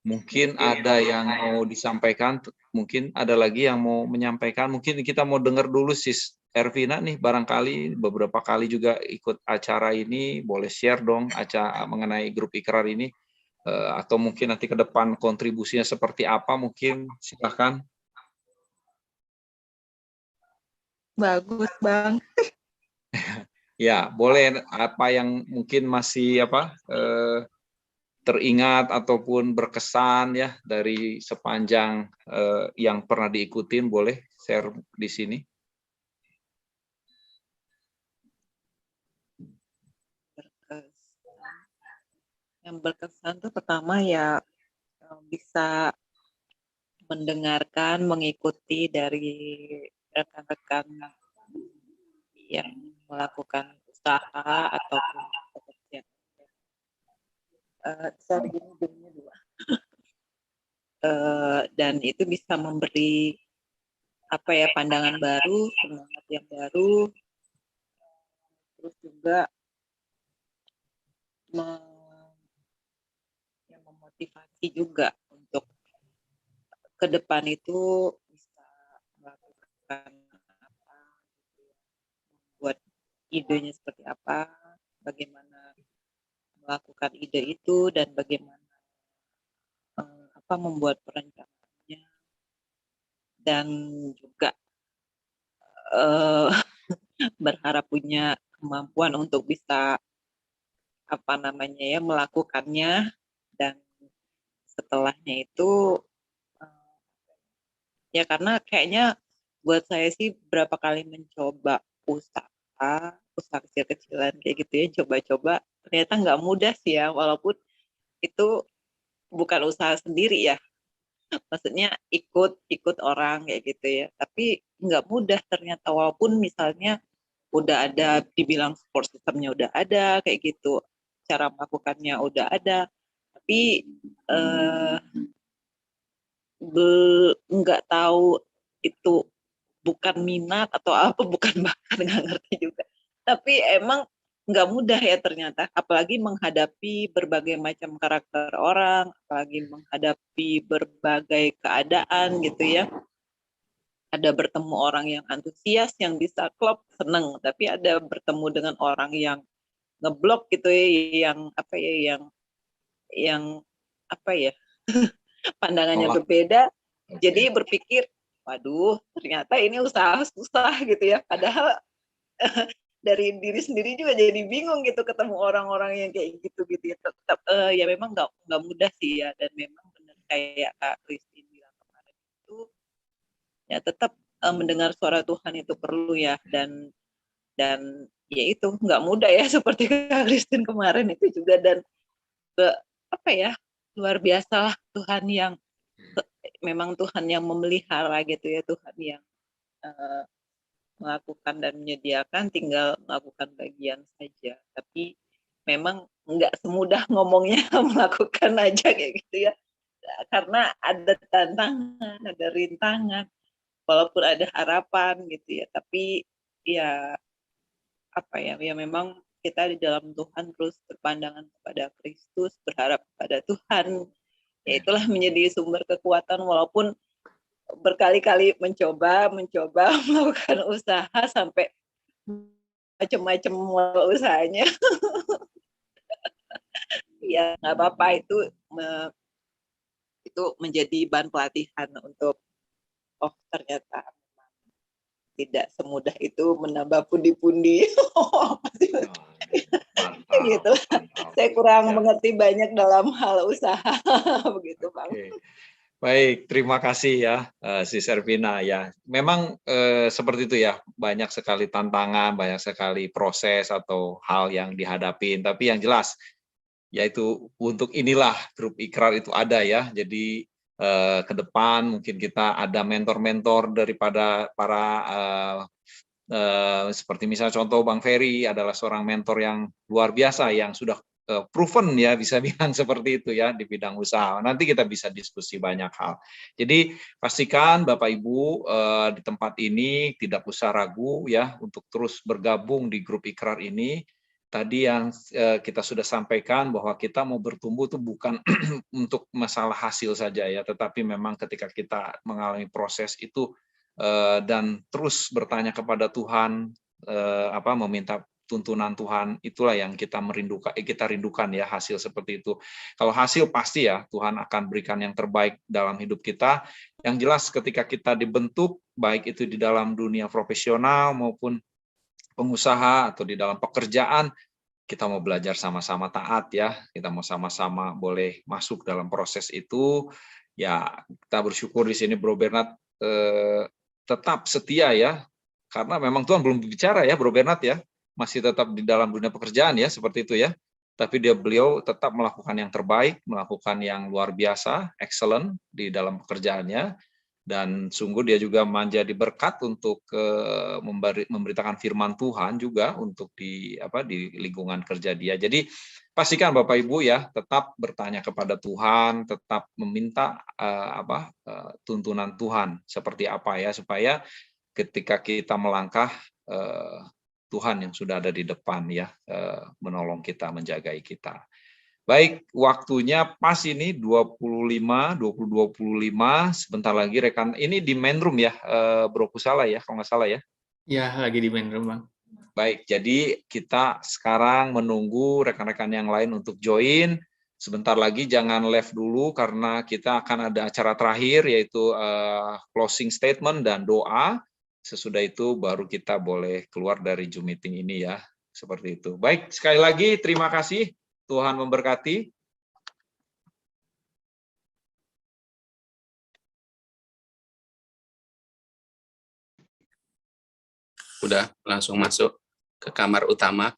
Mungkin ada yang mau disampaikan, mungkin ada lagi yang mau menyampaikan. Mungkin kita mau dengar dulu Sis Ervina nih, barangkali beberapa kali juga ikut acara ini, boleh share dong acara mengenai grup ikrar ini, atau mungkin nanti ke depan kontribusinya seperti apa, mungkin silakan. Bagus, Bang. Ya, boleh apa yang mungkin masih teringat ataupun berkesan ya dari sepanjang yang pernah diikutin, boleh share di sini. Yang berkesan tuh pertama ya bisa mendengarkan, mengikuti dari rekan-rekan yang melakukan usaha ataupun pekerjaan. Sorry, ini dua. Dan itu bisa memberi pandangan baru, semangat yang baru, terus juga memotivasi juga untuk ke depan itu bisa melakukan buat idenya seperti apa, bagaimana melakukan ide itu, dan bagaimana membuat perencanaannya, dan juga berharap punya kemampuan untuk bisa melakukannya, dan setelahnya itu ya karena kayaknya buat saya sih berapa kali mencoba usaha kecil-kecilan kayak gitu ya, coba-coba ternyata nggak mudah sih ya, walaupun itu bukan usaha sendiri ya, maksudnya ikut orang kayak gitu ya, tapi nggak mudah ternyata, walaupun misalnya udah ada dibilang support systemnya udah ada kayak gitu, cara melakukannya udah ada, tapi nggak tahu itu bukan minat atau apa, bukan bakat, nggak ngerti juga. Tapi emang nggak mudah ya ternyata, apalagi menghadapi berbagai macam karakter orang, apalagi menghadapi berbagai keadaan gitu ya. Ada bertemu orang yang antusias, yang bisa klop, seneng, tapi ada bertemu dengan orang yang ngeblok gitu ya, yang pandangannya berbeda, jadi berpikir, waduh, ternyata ini usaha susah gitu ya. Padahal dari diri sendiri juga jadi bingung gitu ketemu orang-orang yang kayak gitu ya. Tetap ya memang nggak mudah sih ya, dan memang benar kayak Kak Christine bilang kemarin itu, ya tetap mendengar suara Tuhan itu perlu ya, dan ya itu nggak mudah ya seperti Kak Christine kemarin itu juga, dan apa ya, luar biasa lah Tuhan yang memang Tuhan yang memelihara gitu ya, Tuhan yang melakukan dan menyediakan, tinggal melakukan bagian saja. Tapi memang nggak semudah ngomongnya melakukan aja kayak gitu ya, karena ada tantangan, ada rintangan, walaupun ada harapan gitu ya, tapi ya apa ya, ya memang kita di dalam Tuhan terus berpandangan kepada Kristus, berharap kepada Tuhan, ya itulah menjadi sumber kekuatan walaupun berkali-kali mencoba melakukan usaha sampai macam-macam usahanya. Ya nggak apa-apa, itu menjadi bahan pelatihan untuk ternyata tidak semudah itu menambah pundi-pundi. Gitu. Saya kurang mengerti banyak dalam hal usaha begitu, Bang. Baik, terima kasih ya, Si Servina ya. Memang seperti itu ya, banyak sekali tantangan, banyak sekali proses atau hal yang dihadapin. Tapi yang jelas, yaitu untuk inilah grup Ikrar itu ada ya. Jadi ke depan mungkin kita ada mentor-mentor daripada para seperti misalnya contoh Bang Ferry adalah seorang mentor yang luar biasa yang sudah proven ya, bisa bilang seperti itu ya di bidang usaha. Nanti kita bisa diskusi banyak hal. Jadi pastikan Bapak Ibu di tempat ini tidak usah ragu ya untuk terus bergabung di grup Ikrar ini. Tadi yang kita sudah sampaikan bahwa kita mau bertumbuh itu bukan untuk masalah hasil saja ya, tetapi memang ketika kita mengalami proses itu dan terus bertanya kepada Tuhan, meminta tuntunan Tuhan, itulah yang kita rindukan ya, hasil seperti itu. Kalau hasil pasti ya Tuhan akan berikan yang terbaik dalam hidup kita. Yang jelas ketika kita dibentuk, baik itu di dalam dunia profesional maupun pengusaha atau di dalam pekerjaan, kita mau belajar sama-sama taat ya, kita mau sama-sama boleh masuk dalam proses itu. Ya kita bersyukur di sini Bro Bernard tetap setia ya, karena memang Tuhan belum bicara ya Bro Bernard ya, masih tetap di dalam dunia pekerjaan ya, seperti itu ya. Tapi beliau tetap melakukan yang terbaik, melakukan yang luar biasa, excellent di dalam pekerjaannya, dan sungguh dia juga menjadi berkat untuk memberitakan firman Tuhan juga untuk di lingkungan kerja dia. Jadi pastikan Bapak Ibu ya tetap bertanya kepada Tuhan, tetap meminta tuntunan Tuhan seperti apa ya, supaya ketika kita melangkah Tuhan yang sudah ada di depan ya menolong kita, menjagai kita. Baik, waktunya pas ini 20.25, sebentar lagi rekan, ini di main room ya, Bro Kusala ya, kalau nggak salah ya? Ya, lagi di main room, Bang. Baik, jadi kita sekarang menunggu rekan-rekan yang lain untuk join. Sebentar lagi jangan left dulu, karena kita akan ada acara terakhir, yaitu closing statement dan doa. Sesudah itu baru kita boleh keluar dari Zoom meeting ini ya, seperti itu. Baik, sekali lagi terima kasih. Tuhan memberkati. Udah langsung masuk ke kamar utama.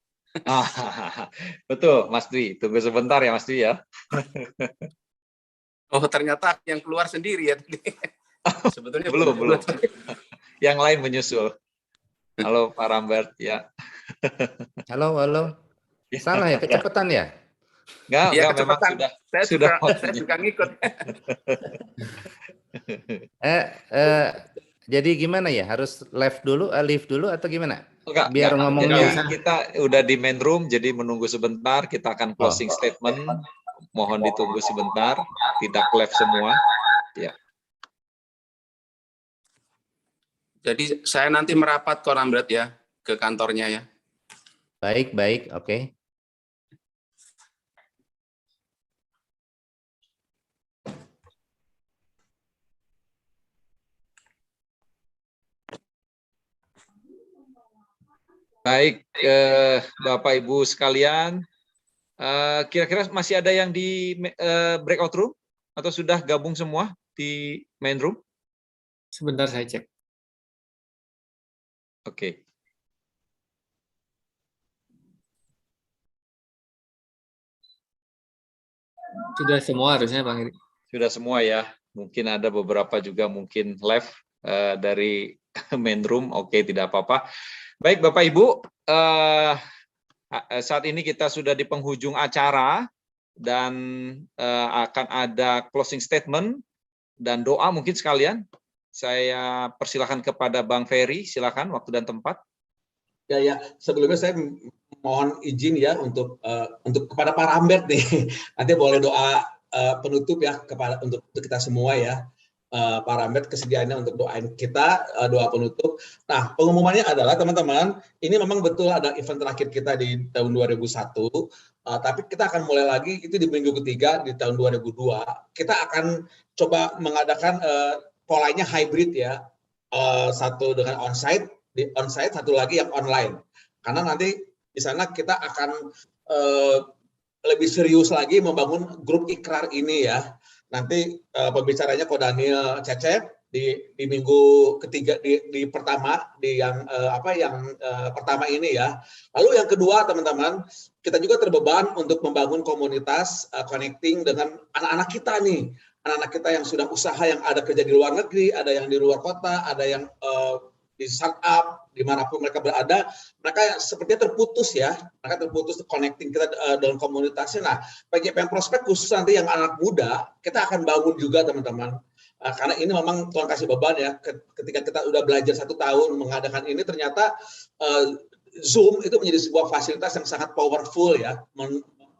Betul, Mas Dwi. Tunggu sebentar ya, Mas Dwi ya. Oh, ternyata yang keluar sendiri ya tadi. Sebetulnya belum. Yang lain menyusul. Halo, Pak Rambert ya. Halo. Salah ya, kecepatan ya? Enggak, memang sudah saya juga ngikut. Jadi gimana ya? Harus leave dulu atau gimana? Enggak, biar ngomongnya. Jadi kita udah di main room, jadi menunggu sebentar, kita akan closing statement. Mohon ditunggu sebentar, tidak live semua. Ya. Jadi saya nanti merapat Ko Rambert ya ke kantornya ya. Baik, oke. Baik, Bapak Ibu sekalian, kira-kira masih ada yang di breakout room atau sudah gabung semua di main room? Sebentar saya cek. Oke. Sudah semua harusnya Bang Iri. Sudah semua ya. Mungkin ada beberapa juga mungkin live dari main room. Oke, tidak apa-apa. Baik Bapak Ibu, saat ini kita sudah di penghujung acara dan akan ada closing statement dan doa mungkin sekalian. Saya persilakan kepada Bang Ferry, silakan waktu dan tempat. Ya, sebelumnya saya mohon izin ya untuk kepada Pak Rambert nih. Nanti boleh doa penutup ya untuk kita semua ya. Pak Rambert kesediaannya untuk doain kita, doa penutup. Nah, pengumumannya adalah teman-teman, ini memang betul ada event terakhir kita di tahun 2001, tapi kita akan mulai lagi itu di minggu ketiga di tahun 2002. Kita akan coba mengadakan polanya hybrid ya, satu dengan onsite, satu lagi yang online. Karena nanti di sana kita akan lebih serius lagi membangun grup ikrar ini ya. Nanti pembicaranya Ko Daniel Cecep di minggu ketiga di pertama yang pertama ini ya. Lalu yang kedua teman-teman, kita juga terbeban untuk membangun komunitas connecting dengan anak-anak kita nih. Anak-anak kita yang sudah usaha, yang ada kerja di luar negeri, ada yang di luar kota, ada yang di startup, dimanapun mereka berada, mereka sepertinya terputus ya, mereka terputus connecting kita dengan komunitasnya. Nah, PGPM Prospek khusus nanti yang anak muda, kita akan bangun juga teman-teman. Karena ini memang Tuhan kasih beban ya, ketika kita udah belajar 1 tahun mengadakan ini, ternyata Zoom itu menjadi sebuah fasilitas yang sangat powerful ya,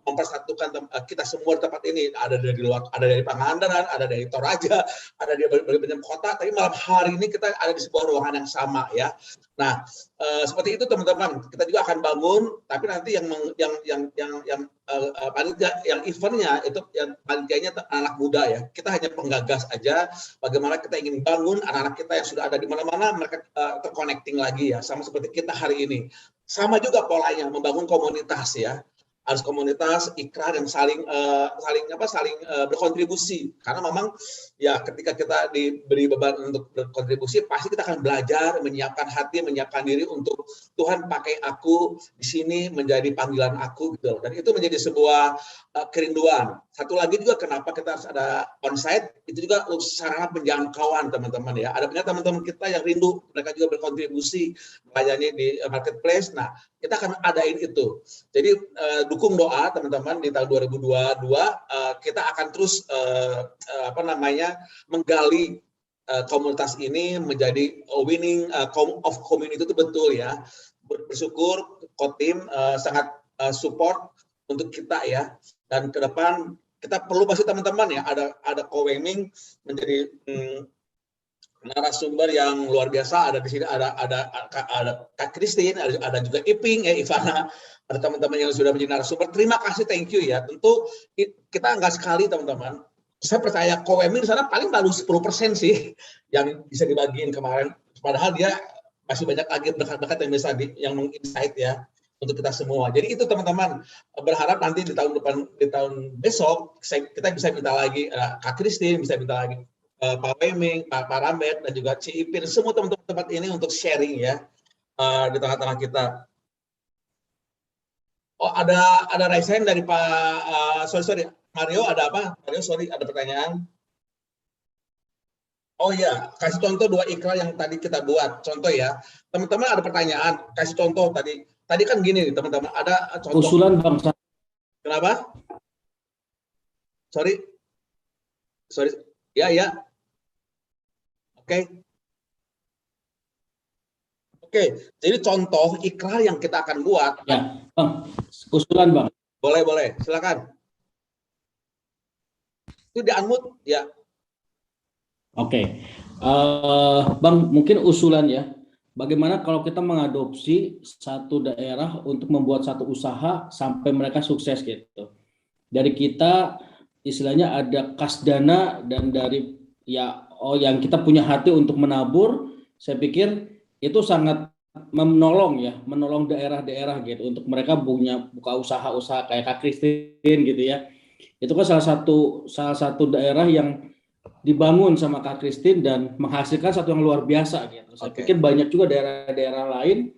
mempersatukan kita semua di tempat ini. Ada dari luar, ada dari Pangandaran, ada dari Toraja, ada dari berbagai kota, tapi malam hari ini kita ada di sebuah ruangan yang sama ya. Nah, seperti itu teman-teman. Kita juga akan bangun, tapi nanti yang eventnya itu yang panitianya anak muda ya. Kita hanya penggagas aja bagaimana kita ingin bangun anak-anak kita yang sudah ada di mana-mana, mereka terconnecting lagi ya, sama seperti kita hari ini. Sama juga polanya, membangun komunitas ya. Harus komunitas ikrar yang saling berkontribusi, karena memang ya ketika kita diberi beban untuk berkontribusi pasti kita akan belajar menyiapkan hati, menyiapkan diri untuk Tuhan pakai aku di sini menjadi panggilan aku gitu. Dan itu menjadi sebuah kerinduan. Satu lagi juga kenapa kita harus ada onsite, itu juga sarana penjangkauan teman-teman ya. Ada banyak teman-teman kita yang rindu, mereka juga berkontribusi melayani di marketplace. Nah, kita akan adain itu. Jadi dukung doa teman-teman di tahun 2022 kita akan terus menggali komunitas ini menjadi winning of community itu betul ya. Bersyukur Kotim sangat support untuk kita ya, dan ke depan kita perlu pasti teman-teman ya ada co-weming menjadi narasumber yang luar biasa. Ada di sini ada Kak Christine, ada juga Iping ya, Ivana, ada teman-teman yang sudah menjadi narasumber. Terima kasih, thank you ya. Tentu kita enggak sekali teman-teman. Saya percaya co-weming di sana paling baru 10% sih yang bisa dibagiin kemarin. Padahal dia masih banyak lagi berkat-berkat yang bisa yang menginsight ya untuk kita semua. Jadi itu teman-teman, berharap nanti di tahun depan, di tahun besok kita bisa minta lagi Kak Christine, bisa minta lagi Pak Weming, Pak Rambet, dan juga Ci Ipin, semua teman-teman tempat ini untuk sharing ya di tengah-tengah kita. Oh, ada raise hand dari Pak sorry Mario, ada apa? Mario, sorry, ada pertanyaan. Oh ya, kasih contoh 2 ikrar yang tadi kita buat. Contoh ya, teman-teman ada pertanyaan, kasih contoh tadi. Tadi kan gini teman-teman, ada contoh. Usulan bangsa. Kenapa? Sorry. Ya. Oke. Jadi contoh ikrar yang kita akan buat. Ya, Bang. Usulan, Bang. Boleh. Silakan. Itu di-unmute, ya. Oke. Bang, mungkin usulan ya. Bagaimana kalau kita mengadopsi satu daerah untuk membuat satu usaha sampai mereka sukses gitu. Dari kita istilahnya ada kas dana, dan dari yang kita punya hati untuk menabur, saya pikir itu sangat menolong daerah-daerah gitu untuk mereka buka usaha-usaha kayak Kak Christine gitu ya. Itu kan salah satu daerah yang dibangun sama Kak Christine dan menghasilkan satu yang luar biasa gitu. Saya pikir banyak juga daerah-daerah lain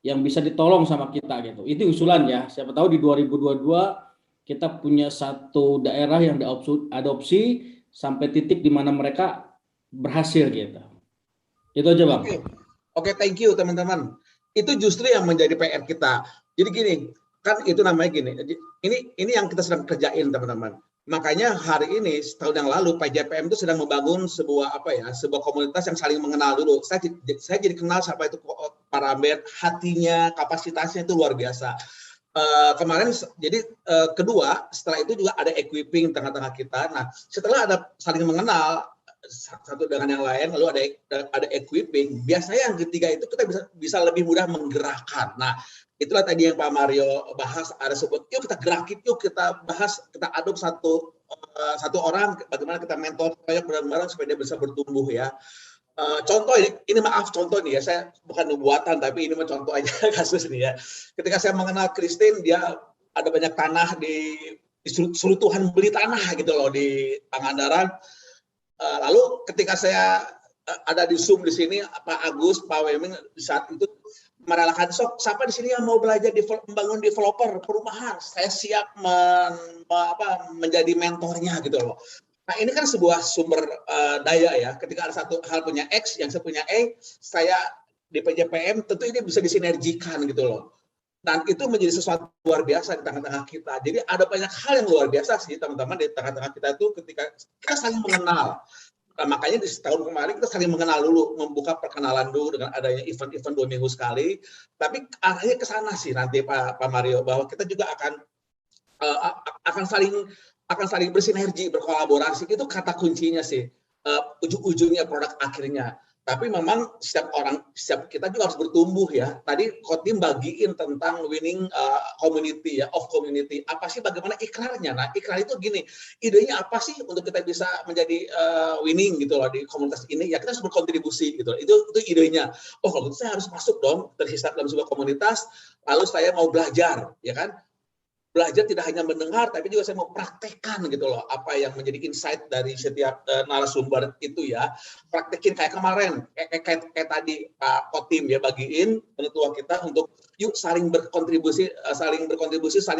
yang bisa ditolong sama kita gitu. Itu usulan ya. Siapa tahu di 2022 kita punya satu daerah yang diadopsi sampai titik di mana mereka berhasil gitu. Itu aja Bang. Oke, thank you teman-teman. Itu justru yang menjadi PR kita. Jadi gini, kan itu namanya gini. Ini yang kita sedang kerjain teman-teman. Makanya hari ini setahun yang lalu PJPM itu sedang membangun sebuah sebuah komunitas yang saling mengenal dulu. Saya jadi kenal siapa itu Parambet, hatinya, kapasitasnya itu luar biasa. Kemarin jadi kedua setelah itu juga ada equipping tengah-tengah kita. Nah setelah ada saling mengenal satu dengan yang lain, lalu ada equipping. Biasanya yang ketiga itu kita bisa lebih mudah menggerakkan. Nah itulah tadi yang Pak Mario bahas, ada sebut, yuk kita gerakin, yuk kita bahas, kita adop satu orang, bagaimana kita mentor supaya bareng-bareng supaya dia bisa bertumbuh ya. Contoh ini maaf contoh nih ya, saya bukan buatan tapi ini mah contoh aja kasus nih ya. Ketika saya mengenal Christine, dia ada banyak tanah disuruh Tuhan beli tanah gitu loh di Pangandaran. Lalu ketika saya ada di Zoom di sini, Pak Agus, Pak Weming saat itu merelakan, sok siapa di sini yang mau belajar membangun developer perumahan, saya siap menjadi mentornya gitu loh. Nah ini kan sebuah sumber daya ya, ketika ada satu hal punya X, yang saya punya E, saya di PJPM tentu ini bisa disinergikan gitu loh. Dan itu menjadi sesuatu luar biasa di tengah-tengah kita. Jadi ada banyak hal yang luar biasa sih teman-teman di tengah-tengah kita itu ketika kita saling mengenal. Nah, makanya di setahun kemarin kita saling mengenal dulu, membuka perkenalan dulu dengan adanya event-event 2 minggu sekali. Tapi arahnya ke sana sih nanti Pak Mario, bahwa kita juga akan saling bersinergi, berkolaborasi. Itu kata kuncinya sih, ujung-ujungnya produk akhirnya. Tapi memang setiap kita juga harus bertumbuh ya. Tadi Kotim bagiin tentang winning community ya, of community. Apa sih, bagaimana ikrarnya? Nah ikrar itu gini, idenya apa sih untuk kita bisa menjadi winning gitu loh di komunitas ini? Ya kita harus berkontribusi gitu. Itu idenya. Oh kalau gitu saya harus masuk dong, terhisap dalam sebuah komunitas. Lalu saya mau belajar, ya kan? Belajar tidak hanya mendengar, tapi juga saya mau praktekkan gitu loh, apa yang menjadi insight dari setiap narasumber itu ya. Praktekin kayak kemarin, kayak tadi Pak Kotim ya bagiin penetua kita untuk yuk saling berkontribusi, saling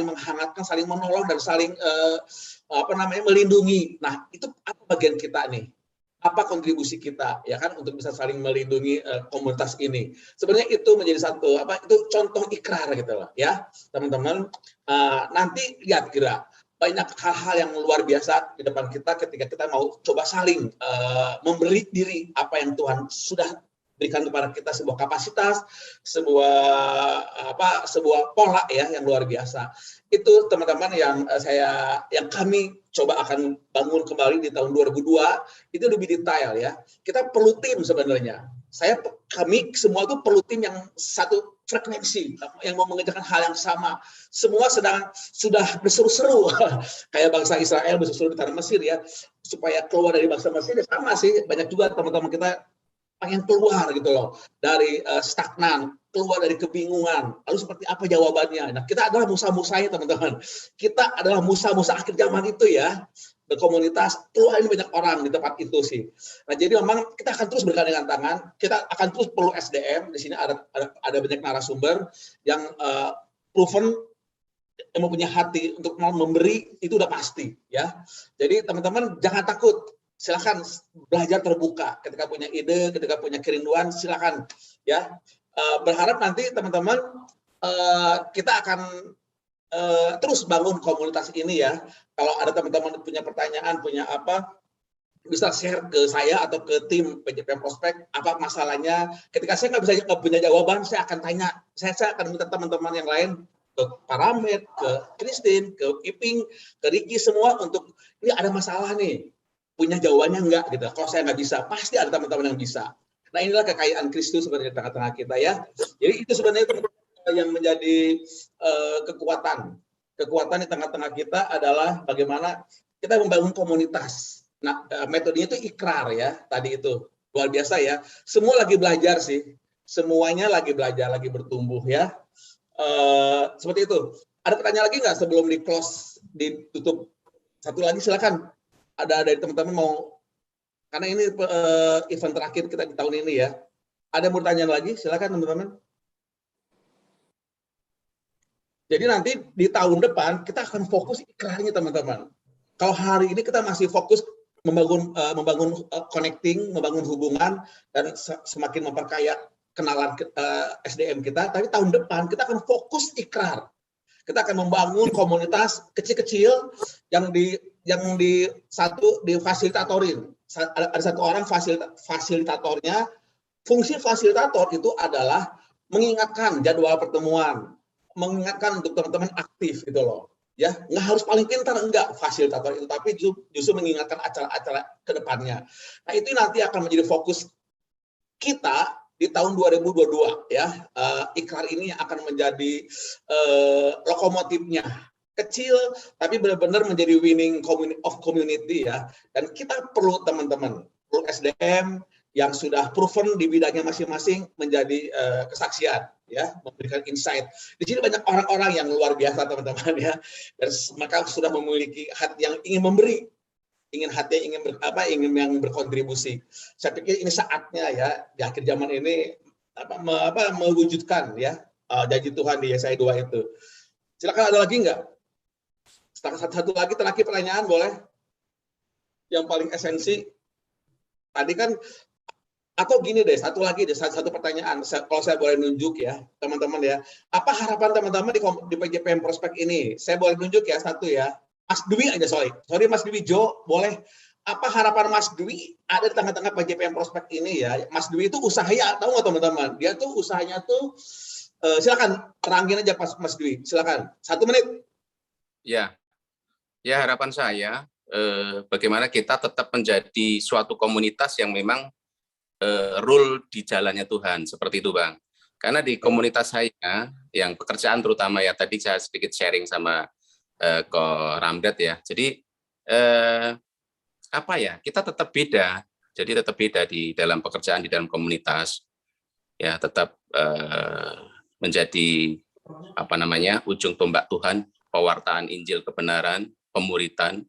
menghangatkan, saling menolong dan saling melindungi. Nah itu apa bagian kita nih? Apa kontribusi kita ya kan untuk bisa saling melindungi komunitas ini. Sebenarnya itu menjadi satu itu contoh ikrar gitu loh ya teman-teman. Nanti lihat kira banyak hal-hal yang luar biasa di depan kita ketika kita mau coba saling memberi diri apa yang Tuhan sudah berikan kepada kita, sebuah kapasitas, sebuah pola ya yang luar biasa. Itu teman-teman yang kami coba akan bangun kembali di tahun 2002, itu lebih detail ya. Kita perlu tim sebenarnya. Kami semua itu perlu tim yang satu frekuensi, yang mau mengerjakan hal yang sama. Semua sudah berseru-seru kayak bangsa Israel berseru-seru di tanah Mesir ya, supaya keluar dari bangsa Mesir ya sama sih. Banyak juga teman-teman kita pengen keluar gitu loh dari stagnan, keluar dari kebingungan. Lalu seperti apa jawabannya? Nah, kita adalah musa-musanya teman-teman. Kita adalah musa-musa akhir zaman itu ya. Berkomunitas, keluar ini banyak orang di tempat itu sih. Nah, jadi memang kita akan terus bergandengan tangan. Kita akan terus perlu SDM. Di sini ada banyak narasumber yang proven, yang mempunyai hati untuk mau memberi, itu udah pasti ya. Jadi teman-teman jangan takut. Silakan belajar terbuka. Ketika punya ide, ketika punya kerinduan, silakan ya. Berharap nanti teman-teman kita akan terus bangun komunitas ini ya. Kalau ada teman-teman punya pertanyaan, punya apa, bisa share ke saya atau ke tim PJPM Prospek apa masalahnya. Ketika saya nggak punya jawaban, saya akan tanya. Saya akan minta teman-teman yang lain, ke Paramet, ke Christine, ke Iping, ke Ricky semua untuk ini ada masalah nih. Punya jawabannya enggak gitu. Kalau saya nggak bisa, pasti ada teman-teman yang bisa. Nah inilah kekayaan Kristus sebenarnya di tengah-tengah kita ya. Jadi itu sebenarnya yang menjadi kekuatan di tengah-tengah kita adalah bagaimana kita membangun komunitas. Nah metodenya itu ikrar ya, tadi itu luar biasa ya. Semua lagi belajar sih, semuanya lagi belajar, lagi bertumbuh ya. Seperti itu. Ada pertanyaan lagi nggak sebelum di close, ditutup? Satu lagi silakan. Ada dari teman-teman mau, karena ini event terakhir kita di tahun ini ya. Ada yang mau tanya lagi? Silakan teman-teman. Jadi nanti di tahun depan kita akan fokus ikrarnya teman-teman. Kalau hari ini kita masih fokus membangun connecting, membangun hubungan dan semakin memperkaya kenalan SDM kita, tapi tahun depan kita akan fokus ikrar. Kita akan membangun komunitas kecil-kecil yang difasilitatorin. Ada satu orang fasilitatornya. Fungsi fasilitator itu adalah mengingatkan jadwal pertemuan, mengingatkan untuk teman-teman aktif gitu loh. Ya, nggak harus paling pintar, enggak fasilitator itu, tapi justru mengingatkan acara-acara ke depannya. Nah, itu nanti akan menjadi fokus kita di tahun 2022 ya. Ikrar ini akan menjadi lokomotifnya. Kecil tapi benar-benar menjadi winning community ya. Dan kita perlu teman-teman, perlu SDM yang sudah proven di bidangnya masing-masing menjadi kesaksian ya, memberikan insight. Di sini banyak orang-orang yang luar biasa teman-teman ya, dan mereka sudah memiliki hati yang ingin memberi, ingin berkontribusi. Saya pikir ini saatnya ya di akhir zaman ini mewujudkan ya janji Tuhan di Yesaya 2 itu. Silakan, ada lagi nggak? Satu lagi terakhir pertanyaan boleh? Yang paling esensi tadi kan. Atau gini deh, satu pertanyaan, kalau saya boleh nunjuk ya, teman-teman ya. Apa harapan teman-teman di PJPM Prospek ini? Saya boleh nunjuk ya, satu ya. Mas Dwi aja, sorry Mas Dwi Jo, boleh. Apa harapan Mas Dwi ada di tengah-tengah PJPM Prospek ini ya? Mas Dwi itu usahanya, tahu nggak teman-teman? Dia tuh usahanya tuh, silakan terangin aja Mas Dwi, silakan. 1 menit. Ya harapan saya, bagaimana kita tetap menjadi suatu komunitas yang memang rule di jalannya Tuhan, seperti itu Bang. Karena di komunitas saya, yang pekerjaan terutama ya, tadi saya sedikit sharing sama Ko Ramdat ya. Jadi kita tetap beda. Jadi tetap beda di dalam pekerjaan, di dalam komunitas. Ya, tetap menjadi ujung tombak Tuhan, pewartaan Injil kebenaran, pemuritan.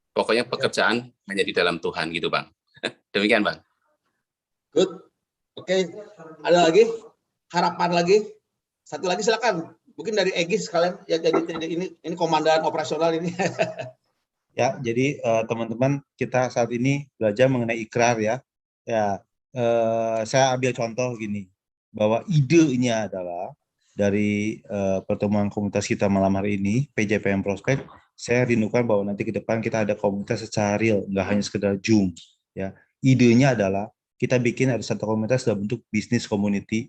Pokoknya pekerjaan hanya di dalam Tuhan gitu Bang. Demikian Bang. Good. Oke. Ada lagi? Harapan lagi? Satu lagi silakan. Mungkin dari Egy sekalian ya, jadi ini komandan operasional ini. Ya, jadi teman-teman kita saat ini belajar mengenai ikrar ya. Ya, saya ambil contoh gini, bahwa idenya adalah dari pertemuan komunitas kita malam hari ini, PJPM Prospek. Saya rindukan bahwa nanti ke depan kita ada komunitas secara real, nggak hanya sekedar Zoom. Ya, idenya adalah kita bikin ada satu komunitas dalam bentuk bisnis community,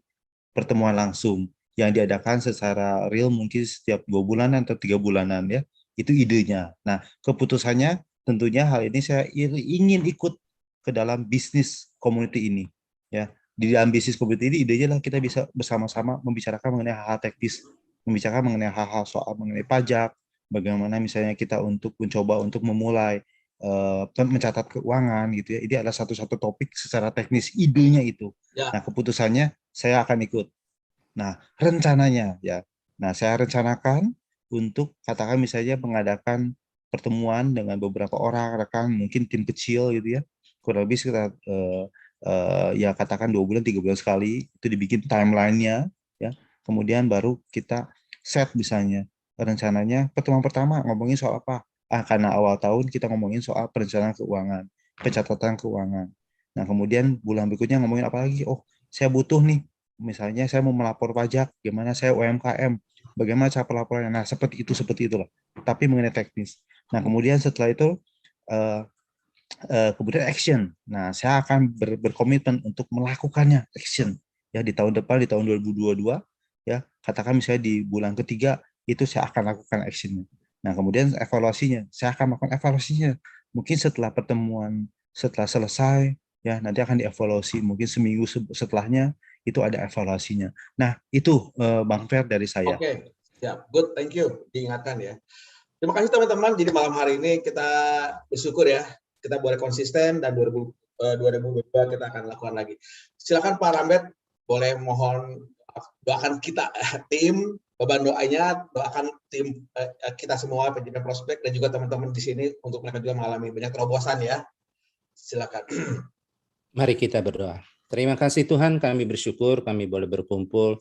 pertemuan langsung yang diadakan secara real mungkin setiap 2 bulanan atau 3 bulanan ya. Itu idenya. Nah, keputusannya tentunya hal ini saya ingin ikut ke dalam bisnis community ini ya. Di dalam bisnis community ini idenya lah kita bisa bersama-sama membicarakan mengenai hal-hal teknis, membicarakan mengenai hal-hal soal mengenai pajak, bagaimana misalnya kita untuk mencoba untuk memulai mencatat keuangan gitu ya. Ini adalah satu-satu topik secara teknis idenya itu. Ya. Nah, keputusannya saya akan ikut. Nah, rencananya ya. Nah, saya rencanakan untuk katakan misalnya mengadakan pertemuan dengan beberapa orang rekan, mungkin tim kecil gitu ya. Kurang lebih sekitar ya katakan 2 bulan 3 bulan sekali, itu dibikin timeline-nya ya. Kemudian baru kita set misalnya rencananya pertemuan pertama ngomongin soal apa? Karena awal tahun kita ngomongin soal perencanaan keuangan, pencatatan keuangan. Nah, kemudian bulan berikutnya ngomongin apa lagi? Oh, saya butuh nih, misalnya saya mau melapor pajak, gimana saya UMKM, bagaimana cara pelaporannya. Nah, seperti itulah. Tapi mengenai teknis. Nah, kemudian setelah itu kemudian action. Nah, saya akan berkomitmen untuk melakukannya, action. Ya, di tahun depan, di tahun 2022, ya, katakan misalnya di bulan ketiga itu saya akan lakukan actionnya. Nah, kemudian evaluasinya, saya akan melakukan evaluasinya. Mungkin setelah pertemuan, setelah selesai, ya nanti akan dievaluasi. Mungkin seminggu setelahnya itu ada evaluasinya. Nah, itu Bang Fer dari saya. Oke, siap. Good, thank you. Diingatkan ya. Terima kasih teman-teman. Jadi malam hari ini kita bersyukur ya, kita boleh konsisten dan 2022 kita akan lakukan lagi. Silakan Pak Ramdet, boleh mohon doakan kita tim. Beban doanya, doakan tim kita semua, PJPM Prospek, dan juga teman-teman di sini untuk mereka juga mengalami banyak terobosan ya. Silakan. Mari kita berdoa. Terima kasih Tuhan, kami bersyukur kami boleh berkumpul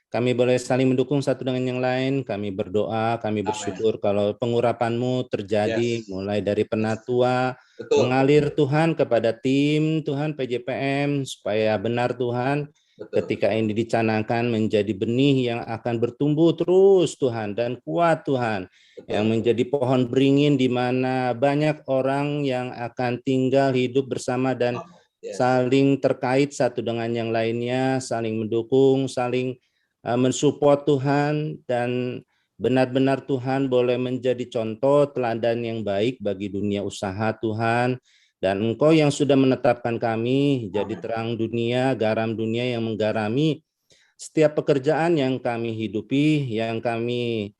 Kami boleh saling mendukung satu dengan yang lain. Kami berdoa, kami bersyukur kalau pengurapan-Mu terjadi mulai dari penatua, mengalir Tuhan kepada tim Tuhan PJPM supaya benar Tuhan ketika ini dicanangkan menjadi benih yang akan bertumbuh terus Tuhan dan kuat Tuhan, yang menjadi pohon beringin di mana banyak orang yang akan tinggal hidup bersama dan saling terkait satu dengan yang lainnya, saling mendukung, saling mensupport Tuhan, dan benar-benar Tuhan boleh menjadi contoh teladan yang baik bagi dunia usaha Tuhan. Dan Engkau yang sudah menetapkan kami jadi terang dunia, garam dunia yang menggarami setiap pekerjaan yang kami hidupi, yang kami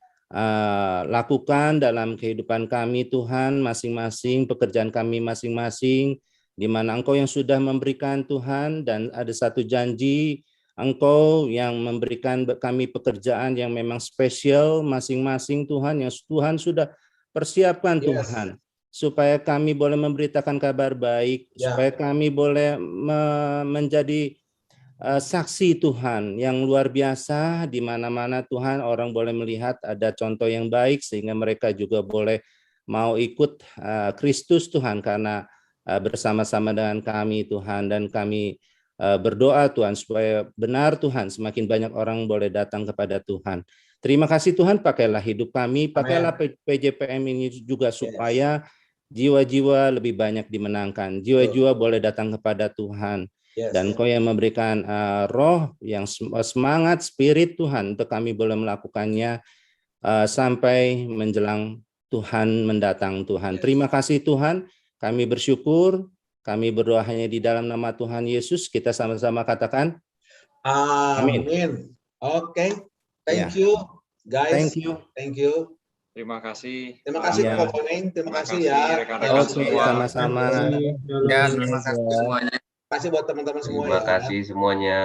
lakukan dalam kehidupan kami Tuhan, masing-masing pekerjaan kami masing-masing, di mana Engkau yang sudah memberikan Tuhan, dan ada satu janji Engkau yang memberikan kami pekerjaan yang memang spesial masing-masing Tuhan, yang Tuhan sudah persiapkan Tuhan, supaya kami boleh memberitakan kabar baik, supaya kami boleh menjadi saksi Tuhan yang luar biasa di mana-mana Tuhan, orang boleh melihat ada contoh yang baik sehingga mereka juga boleh mau ikut Kristus Tuhan karena bersama-sama dengan kami Tuhan. Dan kami berdoa Tuhan supaya benar Tuhan semakin banyak orang boleh datang kepada Tuhan. Terima kasih Tuhan, pakailah hidup kami, pakailah PJPM ini juga supaya jiwa-jiwa lebih banyak dimenangkan, jiwa-jiwa boleh datang kepada Tuhan. Dan Engkau yang memberikan roh yang semangat, spirit Tuhan, untuk kami boleh melakukannya sampai menjelang Tuhan mendatang Tuhan. Terima kasih Tuhan, kami bersyukur, kami berdoa hanya di dalam nama Tuhan Yesus. Kita sama-sama katakan amin. Oke, thank you guys. Thank you. Terima kasih. Terima kasih Pak Poning, terima kasih ya. Rekan-rekan semua. Sama-sama. Ya, terima kasih semuanya. Terima kasih buat teman-teman semua Terima kasih semuanya.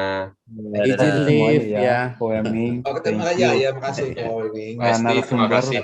Izin live ya. Poeming. Oke, terima kasih ya, makasih Poeming. Terima kasih.